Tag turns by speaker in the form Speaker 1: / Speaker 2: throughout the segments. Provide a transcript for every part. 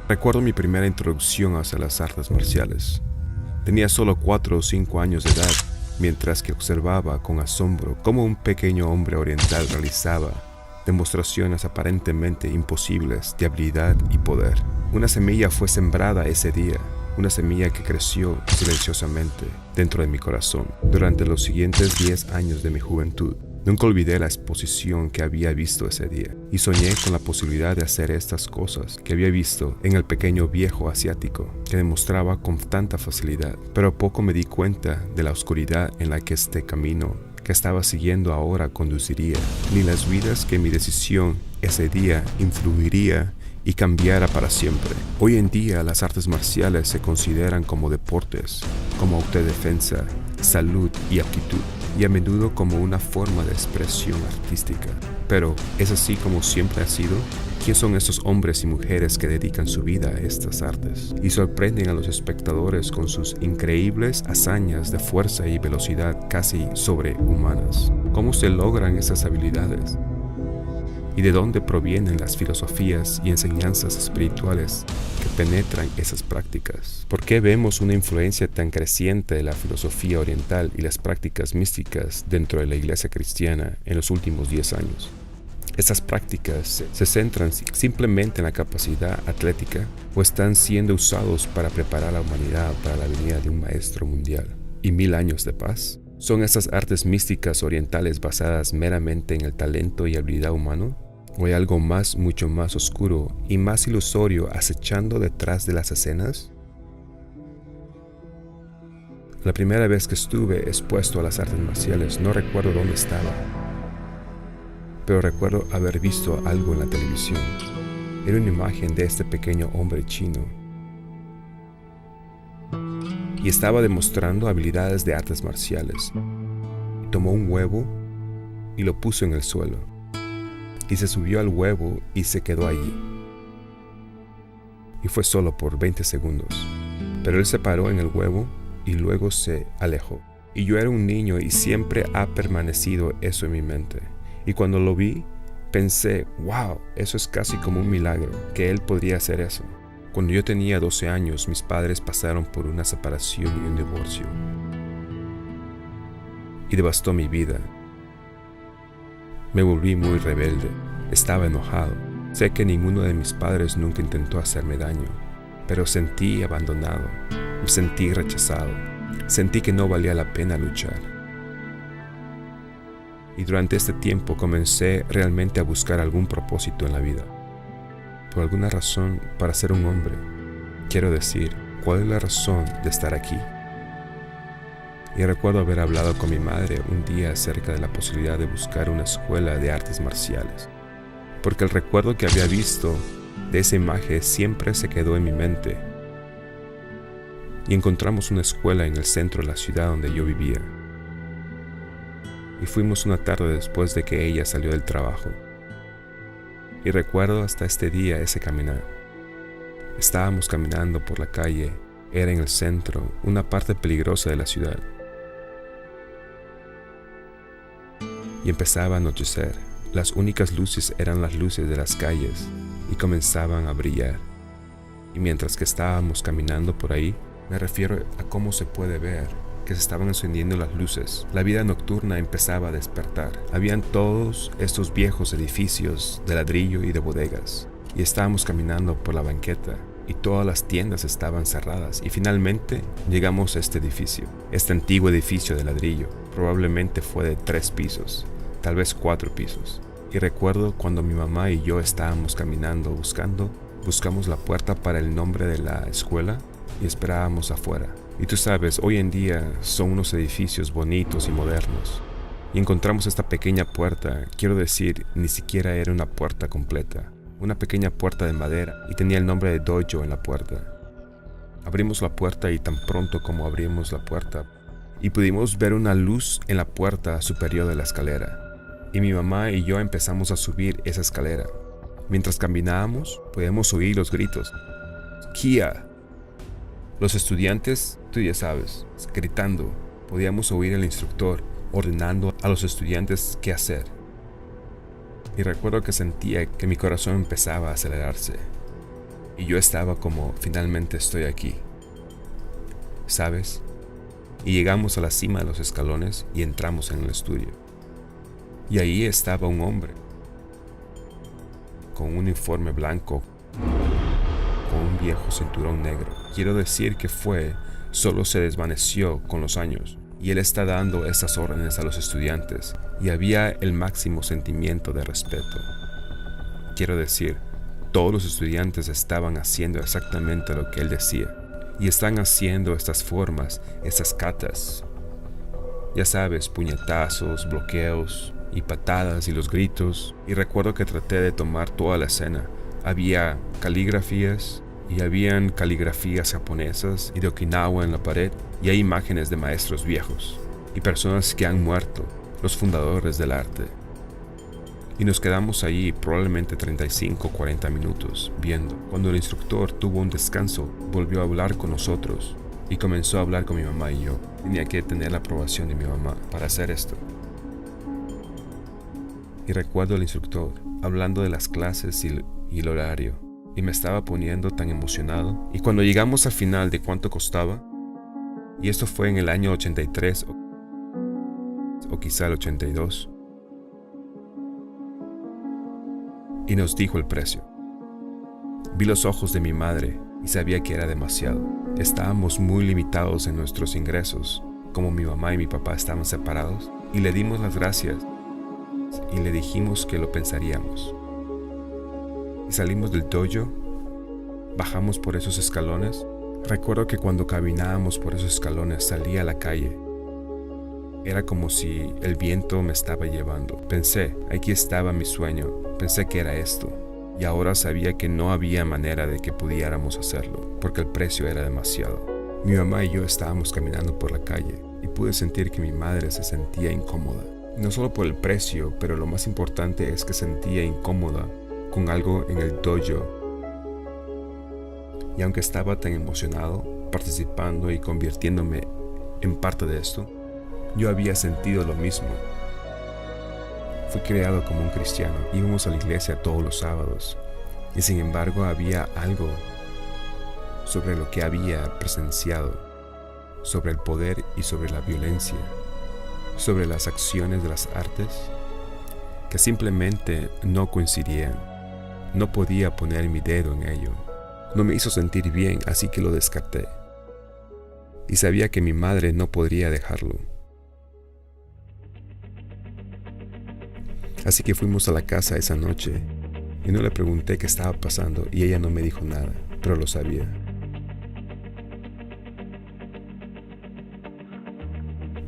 Speaker 1: Recuerdo mi primera introducción hacia las artes marciales. Tenía solo 4 o 5 años de edad, mientras que observaba con asombro cómo un pequeño hombre oriental realizaba demostraciones aparentemente imposibles de habilidad y poder. Una semilla fue sembrada ese día, una semilla que creció silenciosamente dentro de mi corazón. Durante los siguientes 10 años de mi juventud, nunca olvidé la exposición que había visto ese día y soñé con la posibilidad de hacer estas cosas que había visto en el pequeño viejo asiático que demostraba con tanta facilidad. Pero poco me di cuenta de la oscuridad en la que este camino que estaba siguiendo ahora conduciría, ni las vidas que mi decisión ese día influiría y cambiara para siempre. Hoy en día las artes marciales se consideran como deportes, como autodefensa, salud y aptitud, y a menudo como una forma de expresión artística. Pero, ¿es así como siempre ha sido? ¿Quién son esos hombres y mujeres que dedican su vida a estas artes y sorprenden a los espectadores con sus increíbles hazañas de fuerza y velocidad casi sobrehumanas? ¿Cómo se logran esas habilidades? ¿Y de dónde provienen las filosofías y enseñanzas espirituales que penetran esas prácticas? ¿Por qué vemos una influencia tan creciente de la filosofía oriental y las prácticas místicas dentro de la iglesia cristiana en los últimos 10 años? ¿Estas prácticas se centran simplemente en la capacidad atlética o están siendo usados para preparar a la humanidad para la venida de un maestro mundial y 1000 años de paz? ¿Son estas artes místicas orientales basadas meramente en el talento y habilidad humano? ¿O hay algo más, mucho más oscuro y más ilusorio acechando detrás de las escenas? La primera vez que estuve expuesto a las artes marciales no recuerdo dónde estaba, pero recuerdo haber visto algo en la televisión. Era una imagen de este pequeño hombre chino y estaba demostrando habilidades de artes marciales. Tomó un huevo y lo puso en el suelo, y se subió al huevo y se quedó allí. Y fue solo por 20 segundos, pero él se paró en el huevo y luego se alejó. Y yo era un niño y siempre ha permanecido eso en mi mente. Y cuando lo vi, pensé, wow, eso es casi como un milagro, que él podría hacer eso. Cuando yo tenía 12 años, mis padres pasaron por una separación y un divorcio. Y devastó mi vida. Me volví muy rebelde. Estaba enojado. Sé que ninguno de mis padres nunca intentó hacerme daño, pero sentí abandonado. Me sentí rechazado. Sentí que no valía la pena luchar. Y durante este tiempo comencé realmente a buscar algún propósito en la vida. Por alguna razón, para ser un hombre. Quiero decir, ¿cuál es la razón de estar aquí? Y recuerdo haber hablado con mi madre un día acerca de la posibilidad de buscar una escuela de artes marciales, porque el recuerdo que había visto de esa imagen siempre se quedó en mi mente. Y encontramos una escuela en el centro de la ciudad donde yo vivía. Y fuimos una tarde después de que ella salió del trabajo. Y recuerdo hasta este día ese caminar. Estábamos caminando por la calle, era en el centro, una parte peligrosa de la ciudad. Y empezaba a anochecer. Las únicas luces eran las luces de las calles y comenzaban a brillar. Y mientras que estábamos caminando por ahí, me refiero a cómo se puede ver que se estaban encendiendo las luces. La vida nocturna empezaba a despertar. Habían todos estos viejos edificios de ladrillo y de bodegas. Y estábamos caminando por la banqueta y todas las tiendas estaban cerradas. Y finalmente llegamos a este edificio. Este antiguo edificio de ladrillo probablemente fue de 3 pisos, tal vez 4 pisos. Y recuerdo cuando mi mamá y yo estábamos caminando buscamos la puerta para el nombre de la escuela y esperábamos afuera. Y tú sabes, hoy en día son unos edificios bonitos y modernos. Y encontramos esta pequeña puerta, quiero decir, ni siquiera era una puerta completa. Una pequeña puerta de madera y tenía el nombre de Dojo en la puerta. Abrimos la puerta y tan pronto como abrimos la puerta, y pudimos ver una luz en la puerta superior de la escalera. Y mi mamá y yo empezamos a subir esa escalera. Mientras caminábamos, podíamos oír los gritos. ¡Kia! Los estudiantes, tú ya sabes, gritando. Podíamos oír al instructor ordenando a los estudiantes qué hacer. Y recuerdo que sentía que mi corazón empezaba a acelerarse. Y yo estaba como, finalmente estoy aquí. ¿Sabes? Y llegamos a la cima de los escalones y entramos en el estudio. Y ahí estaba un hombre, con un uniforme blanco, con un viejo cinturón negro. Quiero decir que solo se desvaneció con los años. Y él está dando estas órdenes a los estudiantes. Y había el máximo sentimiento de respeto. Quiero decir, todos los estudiantes estaban haciendo exactamente lo que él decía. Y están haciendo estas formas, estas katas. Ya sabes, puñetazos, bloqueos y patadas y los gritos. Y recuerdo que traté de tomar toda la escena. Había caligrafías y habían caligrafías japonesas y de Okinawa en la pared. Y hay imágenes de maestros viejos y personas que han muerto, los fundadores del arte. Y nos quedamos allí probablemente 35 o 40 minutos viendo. Cuando el instructor tuvo un descanso, volvió a hablar con nosotros y comenzó a hablar con mi mamá y yo. Tenía que tener la aprobación de mi mamá para hacer esto. Y recuerdo al instructor hablando de las clases y el horario. Y me estaba poniendo tan emocionado. Y cuando llegamos al final de cuánto costaba, y esto fue en el año 83 o quizá el 82, y nos dijo el precio. Vi los ojos de mi madre y sabía que era demasiado. Estábamos muy limitados en nuestros ingresos, como mi mamá y mi papá estaban separados, y le dimos las gracias y le dijimos que lo pensaríamos. Y salimos del dojo, bajamos por esos escalones. Recuerdo que cuando caminábamos por esos escalones salía a la calle. Era como si el viento me estaba llevando. Pensé, aquí estaba mi sueño. Pensé que era esto. Y ahora sabía que no había manera de que pudiéramos hacerlo, porque el precio era demasiado. Mi mamá y yo estábamos caminando por la calle y pude sentir que mi madre se sentía incómoda. No solo por el precio, pero lo más importante es que sentía incómoda con algo en el dojo. Y aunque estaba tan emocionado, participando y convirtiéndome en parte de esto, yo había sentido lo mismo. Fui criado como un cristiano, íbamos a la iglesia todos los sábados, y sin embargo había algo sobre lo que había presenciado, sobre el poder y sobre la violencia, sobre las acciones de las artes, que simplemente no coincidían. No podía poner mi dedo en ello. No me hizo sentir bien, así que lo descarté. Y sabía que mi madre no podría dejarlo. Así que fuimos a la casa esa noche y no le pregunté qué estaba pasando y ella no me dijo nada, pero lo sabía.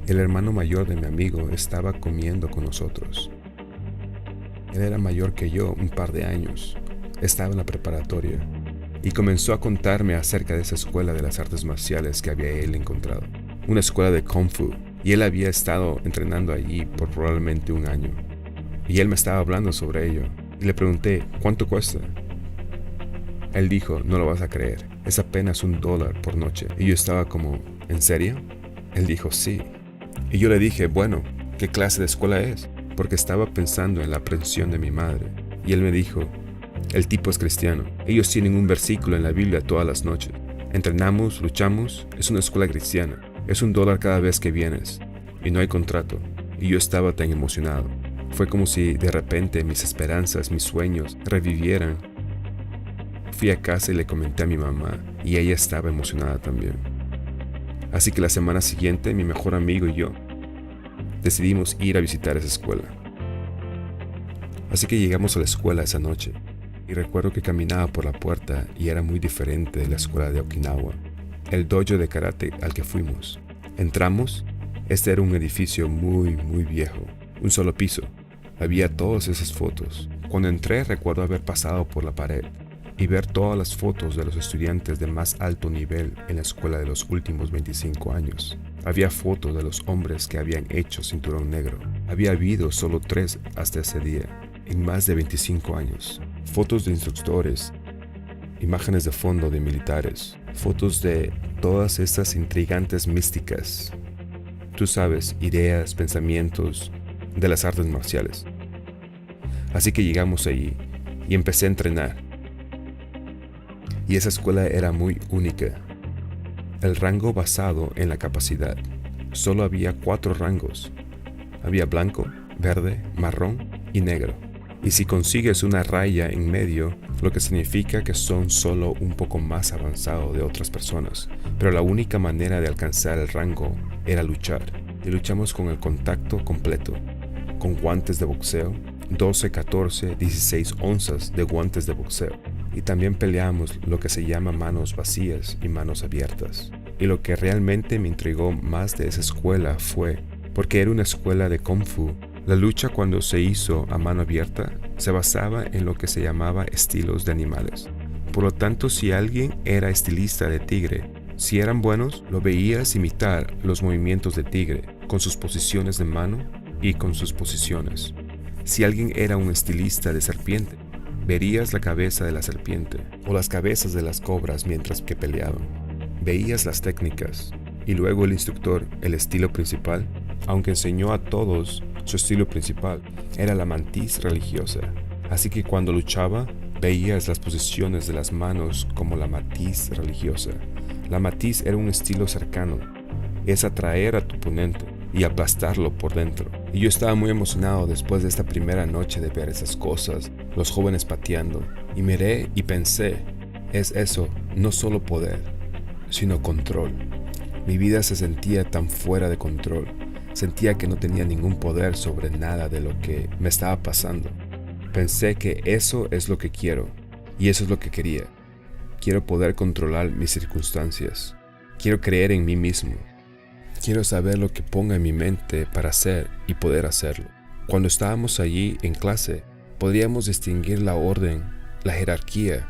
Speaker 1: El hermano mayor de mi amigo estaba comiendo con nosotros. Él era mayor que yo un par de años. Estaba en la preparatoria y comenzó a contarme acerca de esa escuela de las artes marciales que había él encontrado. Una escuela de Kung Fu, y él había estado entrenando allí por probablemente un año. Y él me estaba hablando sobre ello y le pregunté, ¿cuánto cuesta? Él dijo, no lo vas a creer, es apenas $1 por noche. Y yo estaba como, ¿en serio? Él dijo, sí. Y yo le dije, bueno, ¿qué clase de escuela es? Porque estaba pensando en la aprensión de mi madre. Y él me dijo, el tipo es cristiano. Ellos tienen un versículo en la Biblia todas las noches. Entrenamos, luchamos, es una escuela cristiana. Es $1 cada vez que vienes. Y no hay contrato. Y yo estaba tan emocionado. Fue como si de repente mis esperanzas, mis sueños revivieran. Fui a casa y le comenté a mi mamá y ella estaba emocionada también. Así que la semana siguiente mi mejor amigo y yo decidimos ir a visitar esa escuela. Así que llegamos a la escuela esa noche y recuerdo que caminaba por la puerta y era muy diferente de la escuela de Okinawa, el dojo de karate al que fuimos. Entramos, este era un edificio muy viejo, un solo piso. Había todas esas fotos. Cuando entré recuerdo haber pasado por la pared y ver todas las fotos de los estudiantes de más alto nivel en la escuela de los últimos 25 años. Había fotos de los hombres que habían hecho cinturón negro. Había habido solo 3 hasta ese día, en más de 25 años. Fotos de instructores, imágenes de fondo de militares, fotos de todas estas intrigantes místicas. Tú sabes, ideas, pensamientos de las artes marciales. Así que llegamos allí y empecé a entrenar. y esa escuela era muy única. El rango basado en la capacidad. Solo había 4 rangos. Había blanco, verde, marrón y negro. Y si consigues una raya en medio, lo que significa que son solo un poco más avanzado de otras personas. Pero la única manera de alcanzar el rango era luchar. Y luchamos con el contacto completo, con guantes de boxeo, 12, 14, 16 onzas de guantes de boxeo. Y también peleamos lo que se llama manos vacías y manos abiertas. Y lo que realmente me intrigó más de esa escuela fue, porque era una escuela de Kung Fu, la lucha cuando se hizo a mano abierta se basaba en lo que se llamaba estilos de animales. Por lo tanto, si alguien era estilista de tigre, si eran buenos, lo veías imitar los movimientos de tigre, con sus posiciones de mano y con sus posiciones. Si alguien era un estilista de serpiente, verías la cabeza de la serpiente o las cabezas de las cobras mientras que peleaban. Veías las técnicas y luego el instructor, el estilo principal, aunque enseñó a todos su estilo principal, era la mantis religiosa. Así que cuando luchaba, veías las posiciones de las manos como la mantis religiosa. La mantis era un estilo cercano, es atraer a tu oponente y aplastarlo por dentro. Y yo estaba muy emocionado después de esta primera noche de ver esas cosas, los jóvenes pateando, y miré y pensé, es eso, no solo poder, sino control. Mi vida se sentía tan fuera de control, sentía que no tenía ningún poder sobre nada de lo que me estaba pasando. Pensé que eso es lo que quiero, y eso es lo que quería. Quiero poder controlar mis circunstancias, quiero creer en mí mismo. Quiero saber lo que ponga en mi mente para hacer y poder hacerlo. Cuando estábamos allí en clase, podríamos distinguir la orden, la jerarquía.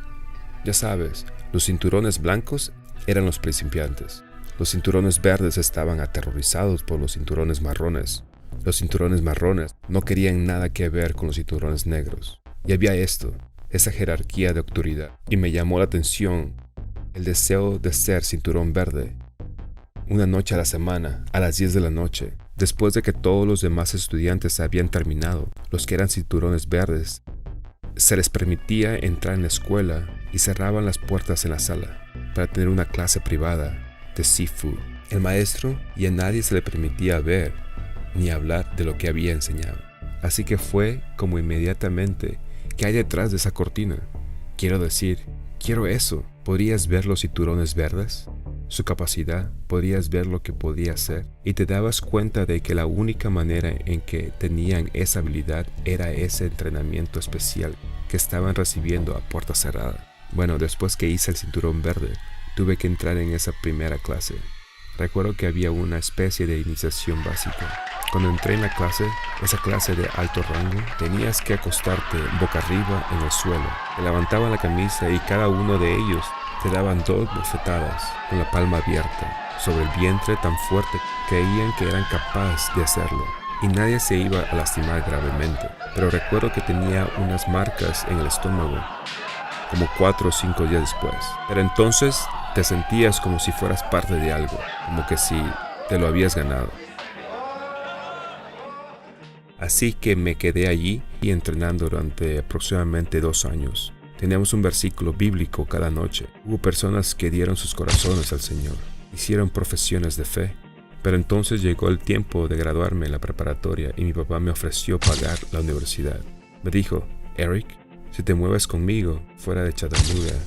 Speaker 1: Ya sabes, los cinturones blancos eran los principiantes. Los cinturones verdes estaban aterrorizados por los cinturones marrones. Los cinturones marrones no querían nada que ver con los cinturones negros. Y había esa jerarquía de autoridad. Y me llamó la atención el deseo de ser cinturón verde. Una noche a la semana, a las 10 de la noche, después de que todos los demás estudiantes habían terminado, los que eran cinturones verdes, se les permitía entrar en la escuela y cerraban las puertas en la sala para tener una clase privada de Sifu. El maestro y a nadie se le permitía ver ni hablar de lo que había enseñado. Así que fue como inmediatamente, ¿qué hay detrás de esa cortina? Quiero decir, quiero eso. ¿Podrías ver los cinturones verdes? Su capacidad, podrías ver lo que podía hacer y te dabas cuenta de que la única manera en que tenían esa habilidad era ese entrenamiento especial que estaban recibiendo a puerta cerrada. Bueno, después que hice el cinturón verde, tuve que entrar en esa primera clase. Recuerdo que había una especie de iniciación básica. Cuando entré en la clase, esa clase de alto rango, tenías que acostarte boca arriba en el suelo. Te levantaban la camisa y cada uno de ellos te daban 2 bofetadas con la palma abierta sobre el vientre tan fuerte que creían que eran capaces de hacerlo. Y nadie se iba a lastimar gravemente. Pero recuerdo que tenía unas marcas en el estómago, como 4 o 5 días después. Pero entonces te sentías como si fueras parte de algo, como que si te lo habías ganado. Así que me quedé allí y entrenando durante aproximadamente 2 años. Teníamos un versículo bíblico cada noche. Hubo personas que dieron sus corazones al Señor, hicieron profesiones de fe. Pero entonces llegó el tiempo de graduarme en la preparatoria y mi papá me ofreció pagar la universidad. Me dijo, Eric, si te mueves conmigo fuera de Chattanooga,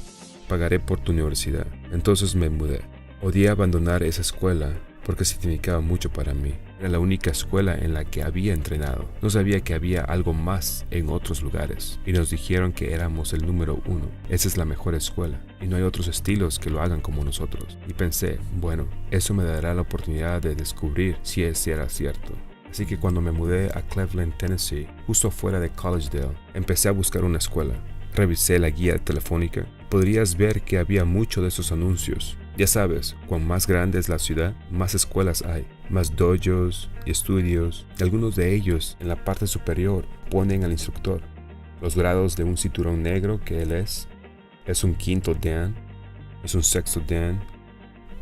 Speaker 1: pagaré por tu universidad. Entonces me mudé. Odié abandonar esa escuela porque significaba mucho para mí. Era la única escuela en la que había entrenado. No sabía que había algo más en otros lugares. Y nos dijeron que éramos el número 1. Esa es la mejor escuela. Y no hay otros estilos que lo hagan como nosotros. Y pensé, bueno, eso me dará la oportunidad de descubrir si ese era cierto. Así que cuando me mudé a Cleveland, Tennessee, justo fuera de Collegedale, empecé a buscar una escuela. Revisé la guía telefónica. Podrías ver que había mucho de esos anuncios. Ya sabes, cuan más grande es la ciudad, más escuelas hay, más dojos y estudios. Y algunos de ellos, en la parte superior, ponen al instructor los grados de un cinturón negro que él es un 5º Dan, es un 6º Dan,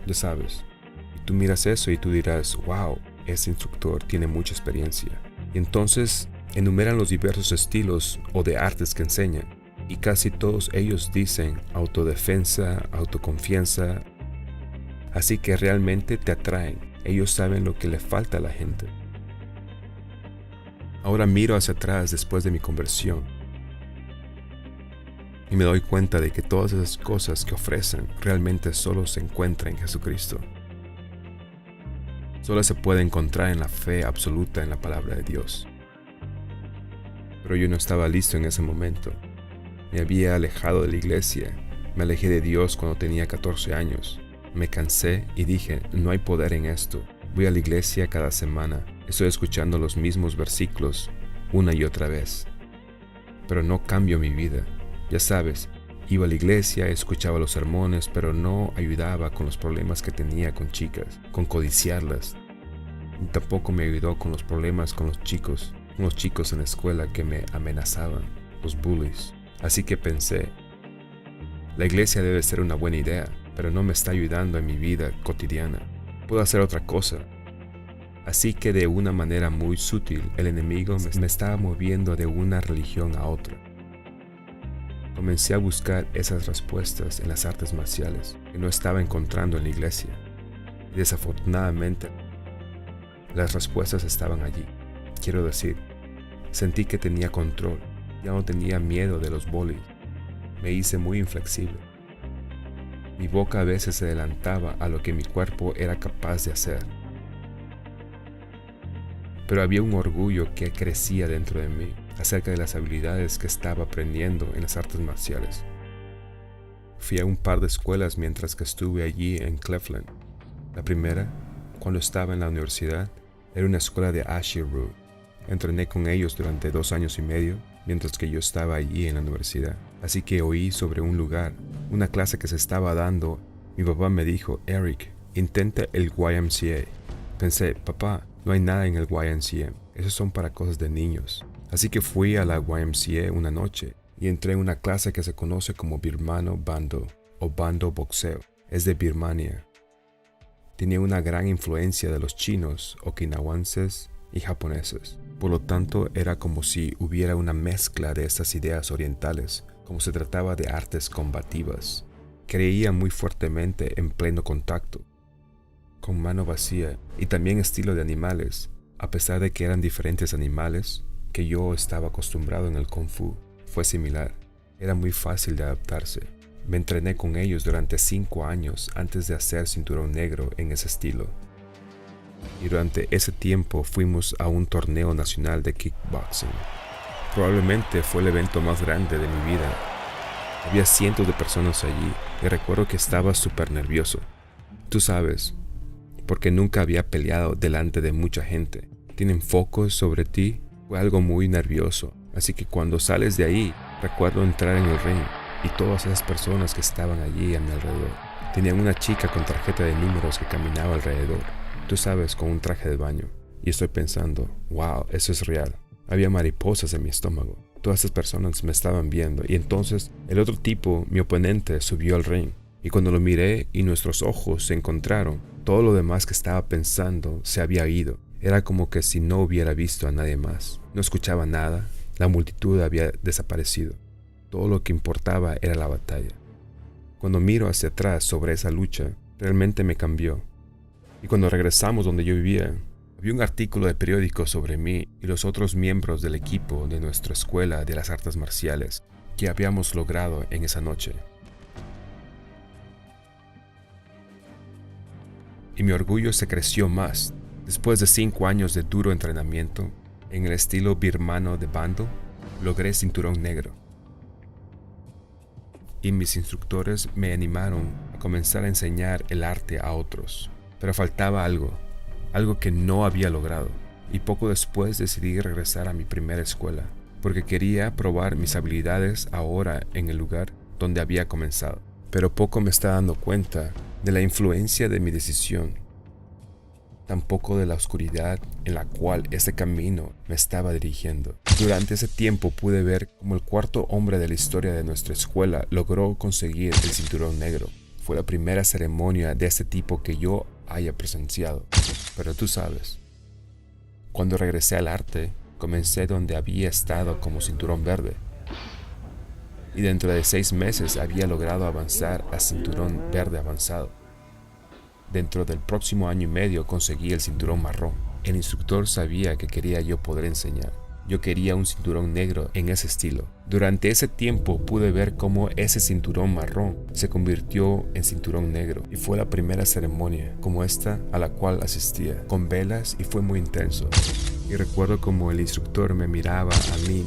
Speaker 1: ya sabes. Y tú miras eso y tú dirás, wow, ese instructor tiene mucha experiencia. Y entonces enumeran los diversos estilos o de artes que enseñan. Y casi todos ellos dicen autodefensa, autoconfianza. Así que realmente te atraen. Ellos saben lo que le falta a la gente. Ahora miro hacia atrás después de mi conversión y me doy cuenta de que todas esas cosas que ofrecen realmente solo se encuentran en Jesucristo. Solo se puede encontrar en la fe absoluta en la palabra de Dios. Pero yo no estaba listo en ese momento. Me había alejado de la iglesia. Me alejé de Dios cuando tenía 14 años. Me cansé y dije, no hay poder en esto. Voy a la iglesia cada semana. Estoy escuchando los mismos versículos una y otra vez. Pero no cambio mi vida. Ya sabes, iba a la iglesia, escuchaba los sermones, pero no ayudaba con los problemas que tenía con chicas, con codiciarlas. Y tampoco me ayudó con los problemas con los chicos en la escuela que me amenazaban, los bullies. Así que pensé, la iglesia debe ser una buena idea, pero no me está ayudando en mi vida cotidiana. Puedo hacer otra cosa. Así que de una manera muy sutil, el enemigo me estaba moviendo de una religión a otra. Comencé a buscar esas respuestas en las artes marciales que no estaba encontrando en la iglesia. Y desafortunadamente, las respuestas estaban allí. Quiero decir, sentí que tenía control. Ya no tenía miedo de los bullies. Me hice muy inflexible. Mi boca a veces se adelantaba a lo que mi cuerpo era capaz de hacer. Pero había un orgullo que crecía dentro de mí acerca de las habilidades que estaba aprendiendo en las artes marciales. Fui a un par de escuelas mientras que estuve allí en Cleveland. La primera, cuando estaba en la universidad, era una escuela de Ashiru. Entrené con ellos durante 2 años y medio mientras que yo estaba allí en la universidad. Así que oí sobre un lugar, una clase que se estaba dando. Mi papá me dijo, Eric, intenta el YMCA. Pensé, papá, no hay nada en el YMCA. Esos son para cosas de niños. Así que fui a la YMCA una noche y entré en una clase que se conoce como Birmano Bando o Bando Boxeo. Es de Birmania. Tenía una gran influencia de los chinos, okinawenses y japoneses. Por lo tanto, era como si hubiera una mezcla de estas ideas orientales, como se trataba de artes combativas. Creía muy fuertemente en pleno contacto, con mano vacía y también estilo de animales, a pesar de que eran diferentes animales que yo estaba acostumbrado en el Kung Fu. Fue similar, era muy fácil de adaptarse. Me entrené con ellos durante 5 años antes de hacer cinturón negro en ese estilo. Y durante ese tiempo fuimos a un torneo nacional de kickboxing. Probablemente fue el evento más grande de mi vida. Había cientos de personas allí y recuerdo que estaba súper nervioso. Tú sabes, porque nunca había peleado delante de mucha gente. Tienen focos sobre ti. Fue algo muy nervioso. Así que cuando sales de ahí, recuerdo entrar en el ring y todas esas personas que estaban allí a mi alrededor. Tenían una chica con tarjeta de números que caminaba alrededor. Tú sabes, con un traje de baño. Y estoy pensando, wow, eso es real. Había mariposas en mi estómago. Todas esas personas me estaban viendo. Y entonces el otro tipo, mi oponente, subió al ring. Y cuando lo miré y nuestros ojos se encontraron, todo lo demás que estaba pensando se había ido. Era como que si no hubiera visto a nadie más. No escuchaba nada. La multitud había desaparecido. Todo lo que importaba era la batalla. Cuando miro hacia atrás sobre esa lucha, realmente me cambió. Y cuando regresamos donde yo vivía, había un artículo de periódico sobre mí y los otros miembros del equipo de nuestra escuela de las artes marciales que habíamos logrado en esa noche. Y mi orgullo se creció más. Después de 5 años de duro entrenamiento, en el estilo birmano de Bando, logré cinturón negro. Y mis instructores me animaron a comenzar a enseñar el arte a otros. Pero faltaba algo que no había logrado. Y poco después decidí regresar a mi primera escuela, porque quería probar mis habilidades ahora en el lugar donde había comenzado. Pero poco me estaba dando cuenta de la influencia de mi decisión, tampoco de la oscuridad en la cual ese camino me estaba dirigiendo. Durante ese tiempo pude ver cómo el 4.º hombre de la historia de nuestra escuela logró conseguir el cinturón negro. Fue la primera ceremonia de este tipo que yo haya presenciado. Pero tú sabes, cuando regresé al arte, comencé donde había estado como cinturón verde. y dentro de 6 meses había logrado avanzar a cinturón verde avanzado. Dentro del próximo año y medio conseguí el cinturón marrón. El instructor sabía que quería yo poder enseñar. Yo quería un cinturón negro en ese estilo. Durante ese tiempo pude ver cómo ese cinturón marrón se convirtió en cinturón negro y fue la primera ceremonia como esta a la cual asistía, con velas, y fue muy intenso. Y recuerdo como el instructor me miraba a mí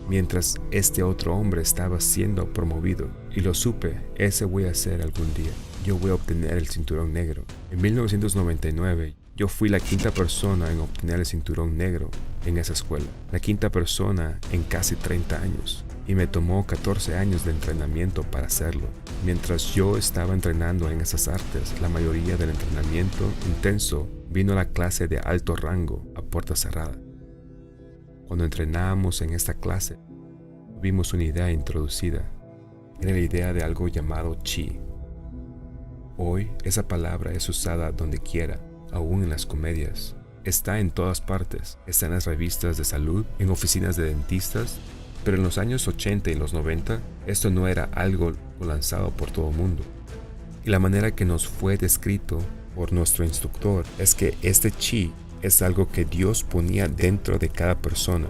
Speaker 1: mientras este otro hombre estaba siendo promovido, y lo supe, ese voy a hacer algún día. Yo voy a obtener el cinturón negro. En 1999 yo fui la 5ª persona en obtener el cinturón negro en esa escuela, la 5ª persona en casi 30 años, y me tomó 14 años de entrenamiento para hacerlo. Mientras yo estaba entrenando en esas artes, la mayoría del entrenamiento intenso vino a la clase de alto rango a puerta cerrada. Cuando entrenábamos en esta clase, vimos una idea introducida. Era la idea de algo llamado chi. Hoy esa palabra es usada donde quiera, aún en las comedias. Está en todas partes. Está en las revistas de salud, en oficinas de dentistas. Pero en los años 80 y los 90, esto no era algo lanzado por todo el mundo. Y la manera que nos fue descrito por nuestro instructor es que este chi es algo que Dios ponía dentro de cada persona.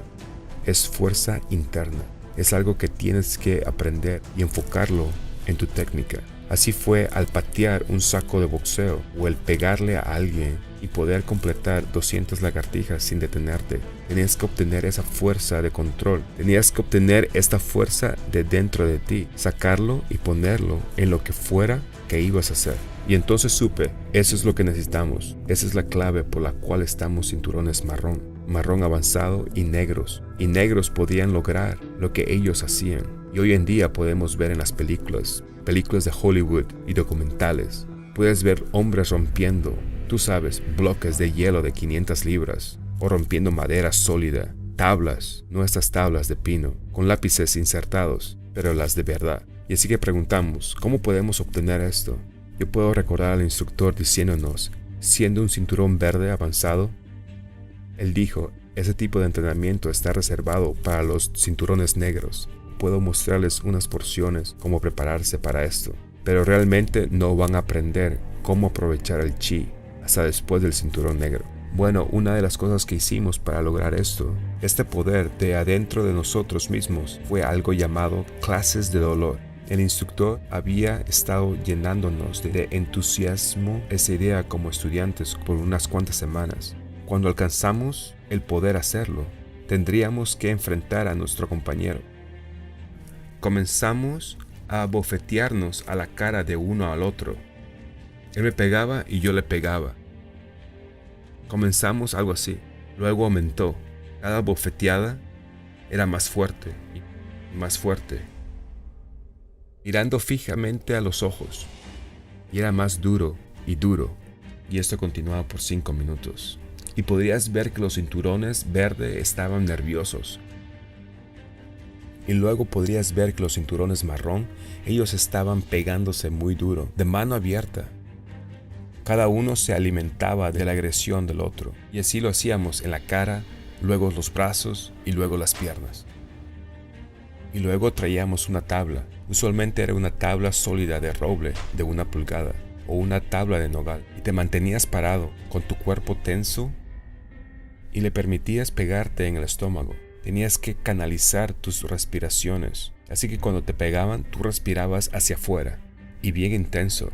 Speaker 1: Es fuerza interna. Es algo que tienes que aprender y enfocarlo en tu técnica. Así fue al patear un saco de boxeo o el pegarle a alguien y poder completar 200 lagartijas sin detenerte. Tenías que obtener esa fuerza de control. Tenías que obtener esta fuerza de dentro de ti, sacarlo y ponerlo en lo que fuera que ibas a hacer. Y entonces supe, eso es lo que necesitamos. Esa es la clave por la cual estamos cinturones marrón avanzado y negros. Y negros podían lograr lo que ellos hacían. Y hoy en día podemos ver en las películas de Hollywood y documentales. Puedes ver hombres rompiendo, tú sabes, bloques de hielo de 500 libras, o rompiendo madera sólida, tablas, no estas tablas de pino, con lápices insertados, pero las de verdad. Y así que preguntamos, ¿cómo podemos obtener esto? Yo puedo recordar al instructor diciéndonos, siendo un cinturón verde avanzado, él dijo, ese tipo de entrenamiento está reservado para los cinturones negros. Puedo mostrarles unas porciones cómo prepararse para esto, pero realmente no van a aprender cómo aprovechar el chi hasta después del cinturón negro. Bueno, una de las cosas que hicimos para lograr esto, este poder de adentro de nosotros mismos, fue algo llamado clases de dolor. El instructor había estado llenándonos de entusiasmo esa idea como estudiantes por unas cuantas semanas. Cuando alcanzamos el poder hacerlo, tendríamos que enfrentar a nuestro compañero. Comenzamos a bofetearnos a la cara de uno al otro. Él me pegaba y yo le pegaba. Comenzamos algo así. Luego aumentó. Cada bofeteada era más fuerte y más fuerte. Mirando fijamente a los ojos. Y era más duro y duro. Y esto continuaba por 5 minutos. Y podías ver que los cinturones verde estaban nerviosos. Y luego podrías ver que los cinturones marrón, ellos estaban pegándose muy duro, de mano abierta. Cada uno se alimentaba de la agresión del otro, y así lo hacíamos en la cara, luego los brazos y luego las piernas. Y luego traíamos una tabla, usualmente era una tabla sólida de roble de 1 pulgada, o una tabla de nogal, y te mantenías parado con tu cuerpo tenso y le permitías pegarte en el estómago. Tenías que canalizar tus respiraciones, así que cuando te pegaban, tú respirabas hacia afuera, y bien intenso.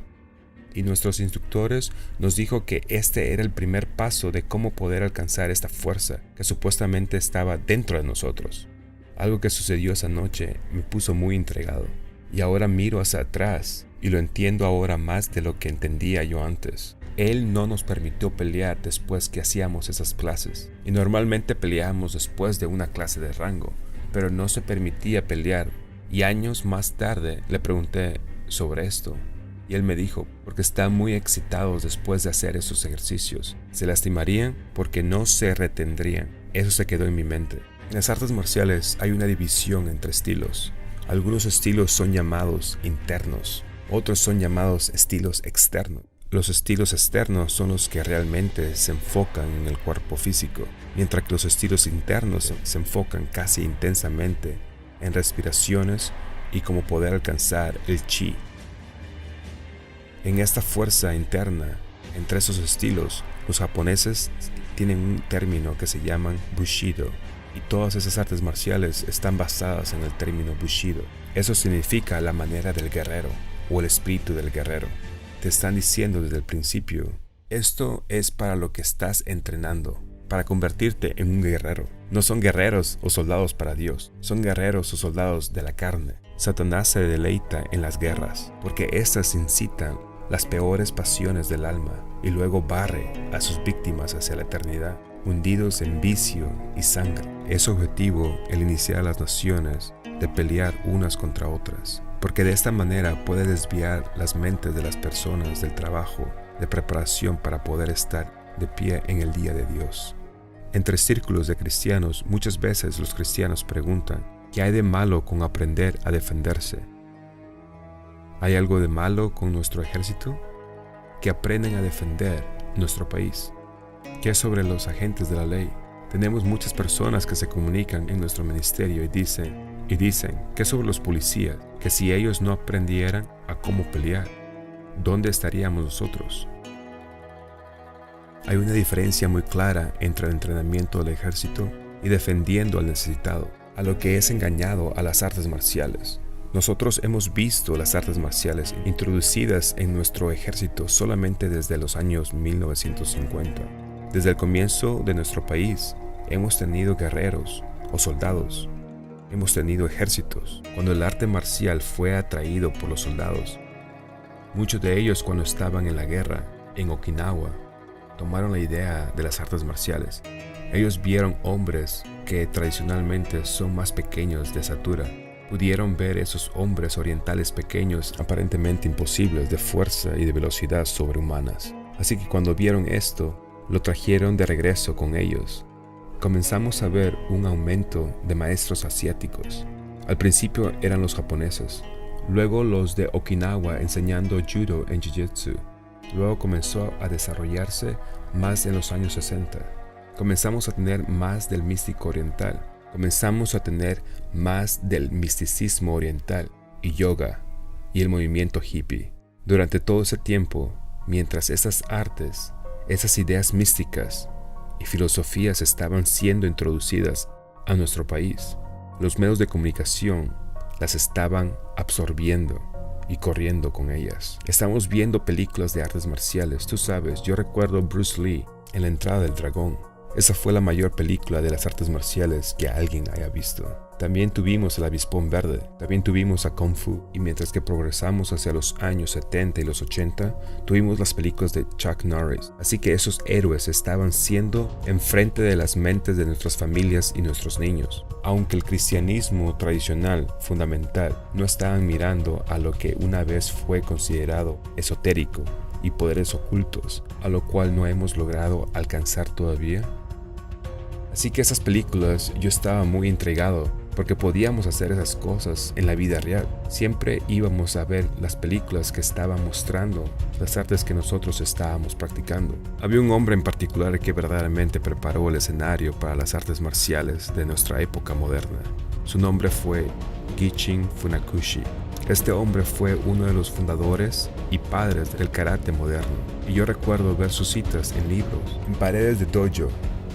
Speaker 1: Y nuestros instructores nos dijo que este era el primer paso de cómo poder alcanzar esta fuerza que supuestamente estaba dentro de nosotros. Algo que sucedió esa noche me puso muy intrigado, y ahora miro hacia atrás, y lo entiendo ahora más de lo que entendía yo antes. Él no nos permitió pelear después que hacíamos esas clases, y normalmente peleábamos después de una clase de rango, pero no se permitía pelear, y años más tarde le pregunté sobre esto, y él me dijo, porque están muy excitados después de hacer esos ejercicios, se lastimarían porque no se retendrían. Eso se quedó en mi mente. En las artes marciales hay una división entre estilos. Algunos estilos son llamados internos, otros son llamados estilos externos. Los estilos externos son los que realmente se enfocan en el cuerpo físico, mientras que los estilos internos se enfocan casi intensamente en respiraciones, y como poder alcanzar el chi. En esta fuerza interna entre esos estilos, los japoneses tienen un término que se llaman Bushido, y todas esas artes marciales están basadas en el término Bushido. Eso significa la manera del guerrero o el espíritu del guerrero. Te están diciendo desde el principio, esto es para lo que estás entrenando, para convertirte en un guerrero. No son guerreros o soldados para Dios, son guerreros o soldados de la carne. Satanás se deleita en las guerras, porque éstas incitan las peores pasiones del alma y luego barre a sus víctimas hacia la eternidad, hundidos en vicio y sangre. Es su objetivo el iniciar a las naciones de pelear unas contra otras, porque de esta manera puede desviar las mentes de las personas del trabajo de preparación para poder estar de pie en el día de Dios. Entre círculos de cristianos, muchas veces los cristianos preguntan, ¿qué hay de malo con aprender a defenderse? ¿Hay algo de malo con nuestro ejército? Que aprenden a defender nuestro país. ¿Qué sobre los agentes de la ley? Tenemos muchas personas que se comunican en nuestro ministerio y dicen, ¿qué sobre los policías? Que si ellos no aprendieran a cómo pelear, ¿dónde estaríamos nosotros? Hay una diferencia muy clara entre el entrenamiento del ejército y defendiendo al necesitado, a lo que es engañado a las artes marciales. Nosotros hemos visto las artes marciales introducidas en nuestro ejército solamente desde los años 1950. Desde el comienzo de nuestro país, hemos tenido guerreros o soldados. Hemos tenido ejércitos. Cuando el arte marcial fue atraído por los soldados, muchos de ellos cuando estaban en la guerra, en Okinawa, tomaron la idea de las artes marciales. Ellos vieron hombres que tradicionalmente son más pequeños de estatura. Pudieron ver esos hombres orientales pequeños, aparentemente imposibles, de fuerza y de velocidad sobrehumanas. Así que cuando vieron esto, lo trajeron de regreso con ellos. Comenzamos a ver un aumento de maestros asiáticos. Al principio eran los japoneses, luego los de Okinawa enseñando judo en jiu-jitsu. Luego comenzó a desarrollarse más en los años 60. Comenzamos a tener más del místico oriental. Comenzamos a tener más del misticismo oriental y yoga y el movimiento hippie. Durante todo ese tiempo, mientras esas artes, esas ideas místicas y filosofías estaban siendo introducidas a nuestro país, los medios de comunicación las estaban absorbiendo y corriendo con ellas. Estamos viendo películas de artes marciales. Tú sabes, yo recuerdo Bruce Lee en La Entrada del Dragón. Esa fue la mayor película de las artes marciales que alguien haya visto. También tuvimos El Avispón Verde, también tuvimos a Kung Fu, y mientras que progresamos hacia los años 70 y los 80, tuvimos las películas de Chuck Norris. Así que esos héroes estaban siendo enfrente de las mentes de nuestras familias y nuestros niños. Aunque el cristianismo tradicional, fundamental, no estaban mirando a lo que una vez fue considerado esotérico y poderes ocultos, a lo cual no hemos logrado alcanzar todavía. Así que esas películas yo estaba muy intrigado porque podíamos hacer esas cosas en la vida real. Siempre íbamos a ver las películas que estaban mostrando las artes que nosotros estábamos practicando. Había un hombre en particular que verdaderamente preparó el escenario para las artes marciales de nuestra época moderna. Su nombre fue Gichin Funakoshi. Este hombre fue uno de los fundadores y padres del karate moderno. Y yo recuerdo ver sus citas en libros, en paredes de dojo.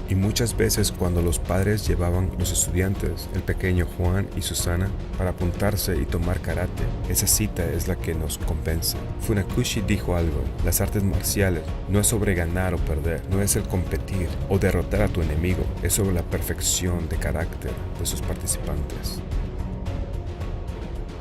Speaker 1: Y muchas veces cuando los padres llevaban los estudiantes, el pequeño Juan y Susana, para apuntarse y tomar karate, esa cita es la que nos convence. Funakoshi dijo algo: las artes marciales no es sobre ganar o perder, no es el competir o derrotar a tu enemigo, es sobre la perfección de carácter de sus participantes.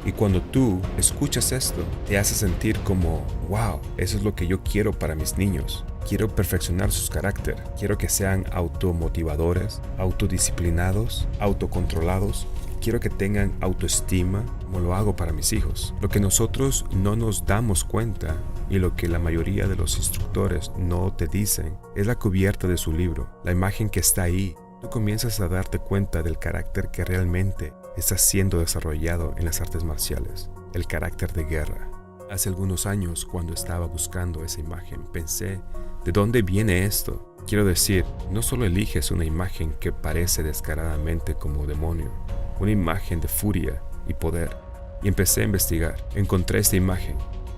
Speaker 1: Y cuando tú escuchas esto, te hace sentir como, wow, eso es lo que yo quiero para mis niños. Quiero perfeccionar su carácter. Quiero que sean automotivadores, autodisciplinados, autocontrolados. Quiero que tengan autoestima, como lo hago para mis hijos. Lo que nosotros no nos damos cuenta y lo que la mayoría de los instructores no te dicen es la cubierta de su libro, la imagen que está ahí. Tú comienzas a darte cuenta del carácter que realmente está siendo desarrollado en las artes marciales, el carácter de guerra. Hace algunos años, cuando estaba buscando esa imagen, pensé, ¿de dónde viene esto? Quiero decir, no solo eliges una imagen que parece descaradamente como demonio, una imagen de furia y poder. y empecé a investigar. Encontré esta imagen.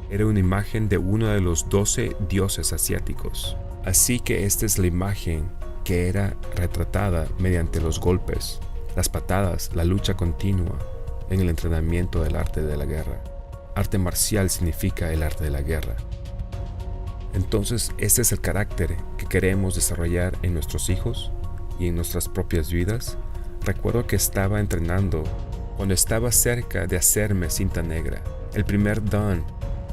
Speaker 1: Era una imagen de uno de los 12 dioses asiáticos. Así que esta es la imagen que era retratada mediante los golpes, las patadas, la lucha continua en el entrenamiento del arte de la guerra. Arte marcial significa el arte de la guerra. Entonces, este es el carácter que queremos desarrollar en nuestros hijos y en nuestras propias vidas. Recuerdo que estaba entrenando cuando estaba cerca de hacerme cinta negra, el primer dan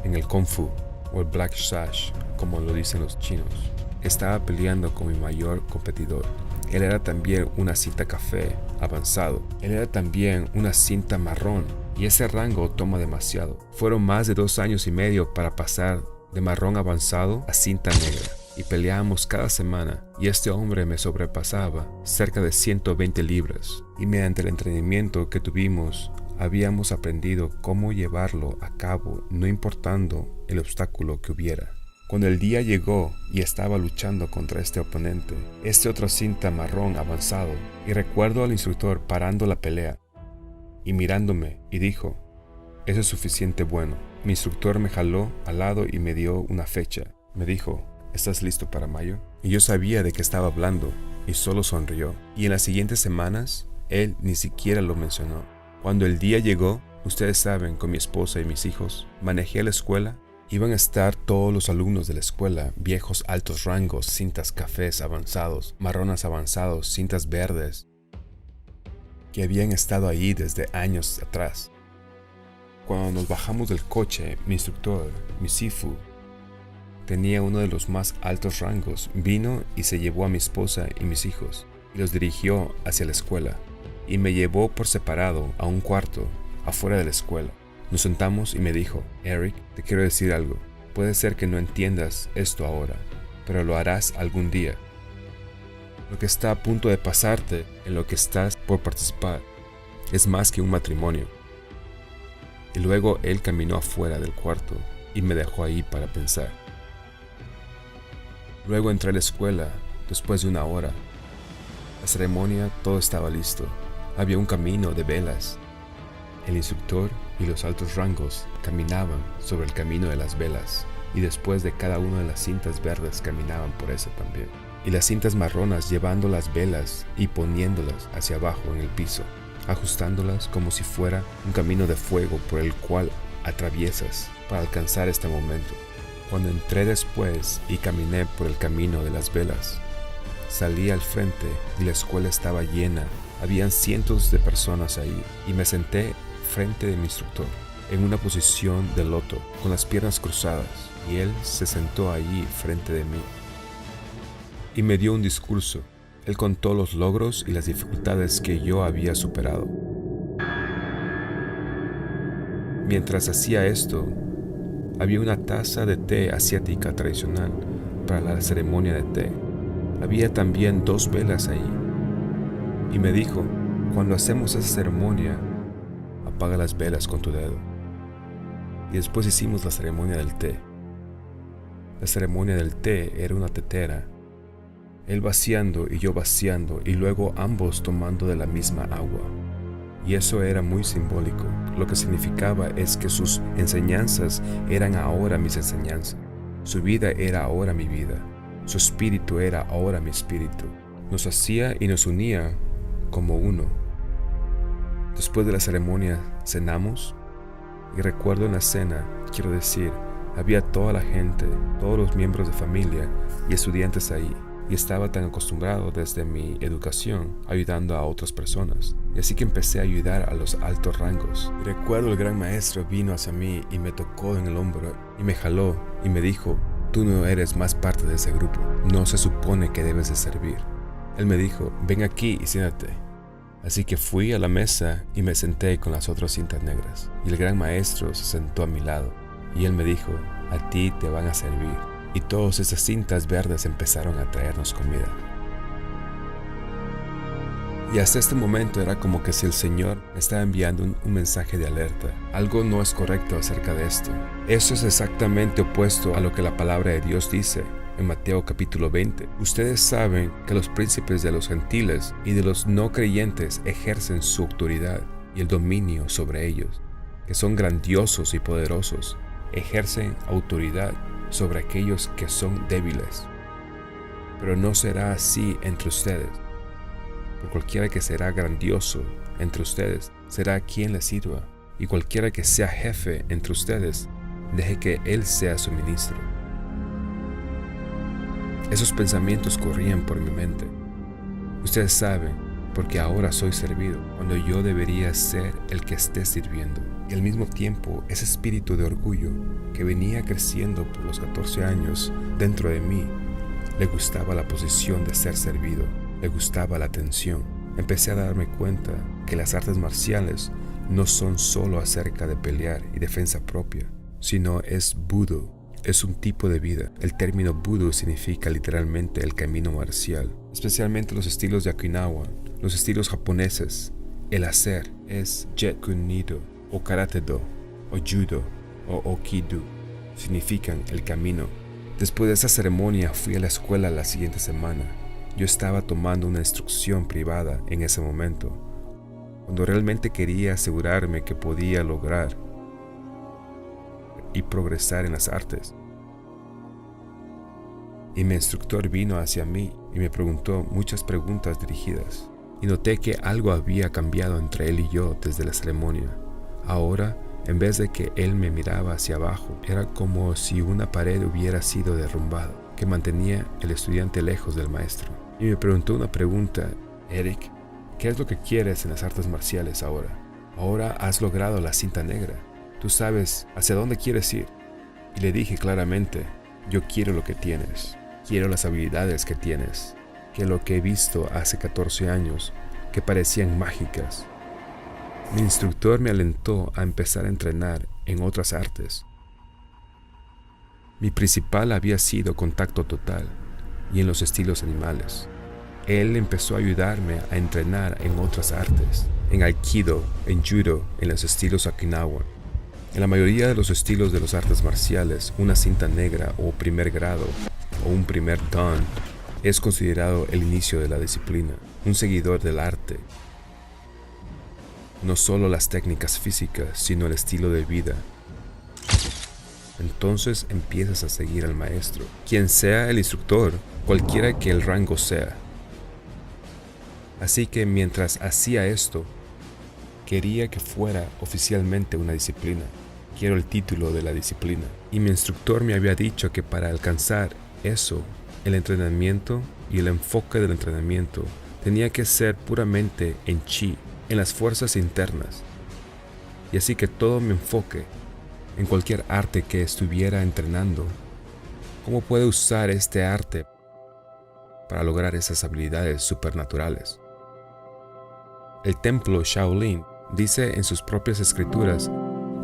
Speaker 1: en el Kung Fu o el Black Sash, como lo dicen los chinos. Estaba peleando con mi mayor competidor. Él era también una cinta café avanzado. Él era también una cinta marrón, y ese rango toma demasiado. Fueron más de 2 años y medio para pasar de marrón avanzado a cinta negra, y peleábamos cada semana, y este hombre me sobrepasaba cerca de 120 libras, y mediante el entrenamiento que tuvimos habíamos aprendido cómo llevarlo a cabo, no importando el obstáculo que hubiera. Cuando el día llegó y estaba luchando contra este oponente, este otro cinta marrón avanzado, y recuerdo al instructor parando la pelea y mirándome, y dijo: "Eso es suficiente bueno". Mi instructor me jaló al lado y me dio una fecha. Me dijo: "¿Estás listo para mayo?". Y yo sabía de qué estaba hablando, y solo sonrió. Y en las siguientes semanas, él ni siquiera lo mencionó. Cuando el día llegó, ustedes saben, con mi esposa y mis hijos, manejé a la escuela. Iban a estar todos los alumnos de la escuela, viejos altos rangos, cintas cafés avanzados, marrones avanzados, cintas verdes, que habían estado allí desde años atrás. Cuando nos bajamos del coche, mi instructor, mi Sifu, tenía uno de los más altos rangos, vino y se llevó a mi esposa y mis hijos, y los dirigió hacia la escuela, y me llevó por separado a un cuarto afuera de la escuela. Nos sentamos y me dijo: "Eric, te quiero decir algo. Puede ser que no entiendas esto ahora, pero lo harás algún día. Lo que está a punto de pasarte, en lo que estás por participar, es más que un matrimonio". Y luego él caminó afuera del cuarto y me dejó ahí para pensar. Luego entré a la escuela después de 1 hora. La ceremonia, todo estaba listo. Había un camino de velas. El instructor y los altos rangos caminaban sobre el camino de las velas, y después de cada una de las cintas verdes caminaban por eso también, y las cintas marronas llevando las velas y poniéndolas hacia abajo en el piso, ajustándolas como si fuera un camino de fuego por el cual atraviesas para alcanzar este momento. Cuando entré después y caminé por el camino de las velas, salí al frente y la escuela estaba llena. Habían cientos de personas ahí, y me senté frente de mi instructor, en una posición de loto, con las piernas cruzadas, y él se sentó allí frente de mí. Y me dio un discurso. Él contó los logros y las dificultades que yo había superado. Mientras hacía esto, había una taza de té asiática tradicional para la ceremonia de té. Había también 2 velas ahí. Y me dijo: "Cuando hacemos esa ceremonia, apaga las velas con tu dedo". Y después hicimos la ceremonia del té. La ceremonia del té era una tetera, él vaciando y yo vaciando, y luego ambos tomando de la misma agua. Y eso era muy simbólico. Lo que significaba es que sus enseñanzas eran ahora mis enseñanzas. Su vida era ahora mi vida. Su espíritu era ahora mi espíritu. Nos hacía y nos unía como uno. Después de la ceremonia cenamos, y recuerdo en la cena, quiero decir, había toda la gente, todos los miembros de familia y estudiantes ahí, y estaba tan acostumbrado desde mi educación ayudando a otras personas, y así que empecé a ayudar a los altos rangos. Y recuerdo el gran maestro vino hacia mí y me tocó en el hombro y me jaló y me dijo: "Tú no eres más parte de ese grupo, no se supone que debes de servir". Él me dijo: "Ven aquí y siéntate". Así que fui a la mesa y me senté con las otras cintas negras, y el gran maestro se sentó a mi lado, y él me dijo: "A ti te van a servir". Y todas esas cintas verdes empezaron a traernos comida. Y hasta este momento era como que si el Señor me estaba enviando un mensaje de alerta. Algo no es correcto acerca de esto. Eso es exactamente opuesto a lo que la palabra de Dios dice en Mateo capítulo 20. Ustedes saben que los príncipes de los gentiles y de los no creyentes ejercen su autoridad y el dominio sobre ellos. que son grandiosos y poderosos, ejercen autoridad sobre aquellos que son débiles. Pero no será así entre ustedes. Por cualquiera que será grandioso entre ustedes, será quien les sirva, y cualquiera que sea jefe entre ustedes, deje que él sea su ministro. Esos pensamientos corrían por mi mente. Ustedes saben, porque ahora soy servido, cuando yo debería ser el que esté sirviendo. Y al mismo tiempo, ese espíritu de orgullo que venía creciendo por los 14 años dentro de mí, le gustaba la posición de ser servido, le gustaba la atención. Empecé a darme cuenta que las artes marciales no son solo acerca de pelear y defensa propia, sino es Budo, es un tipo de vida. El término Budo significa literalmente el camino marcial, especialmente los estilos de Okinawa, los estilos japoneses. El hacer es Jeet-Kune-Do, o Karate-Do, o Judo, o Oki-Do, significan el camino. Después de esa ceremonia fui a la escuela la siguiente semana. Yo estaba tomando una instrucción privada en ese momento, cuando realmente quería asegurarme que podía lograr y progresar en las artes. Y mi instructor vino hacia mí y me preguntó muchas preguntas dirigidas, y noté que algo había cambiado entre él y yo desde la ceremonia. Ahora, en vez de que él me miraba hacia abajo, era como si una pared hubiera sido derrumbada, que mantenía al estudiante lejos del maestro. Y me preguntó una pregunta: Eric, ¿qué es lo que quieres en las artes marciales ahora? Ahora has logrado la cinta negra. Tú sabes hacia dónde quieres ir. Y le dije claramente: yo quiero lo que tienes. Quiero las habilidades que tienes, que lo que he visto hace 14 años, que parecían mágicas. Mi instructor me alentó a empezar a entrenar en otras artes. Mi principal había sido contacto total y en los estilos animales. Él empezó a ayudarme a entrenar en otras artes, en Aikido, en Judo, en los estilos Okinawa. En la mayoría de los estilos de las artes marciales, una cinta negra o primer grado o un primer dan es considerado el inicio de la disciplina, un seguidor del arte. No solo las técnicas físicas, sino el estilo de vida. Entonces empiezas a seguir al maestro, quien sea el instructor, cualquiera que el rango sea. Así que mientras hacía esto, quería que fuera oficialmente una disciplina. Quiero el título de la disciplina. Y mi instructor me había dicho que para alcanzar eso, el entrenamiento y el enfoque del entrenamiento tenía que ser puramente en chi, en las fuerzas internas. Y así que todo mi enfoque en cualquier arte que estuviera entrenando, ¿cómo puedo usar este arte para lograr esas habilidades supernaturales? El templo Shaolin dice en sus propias escrituras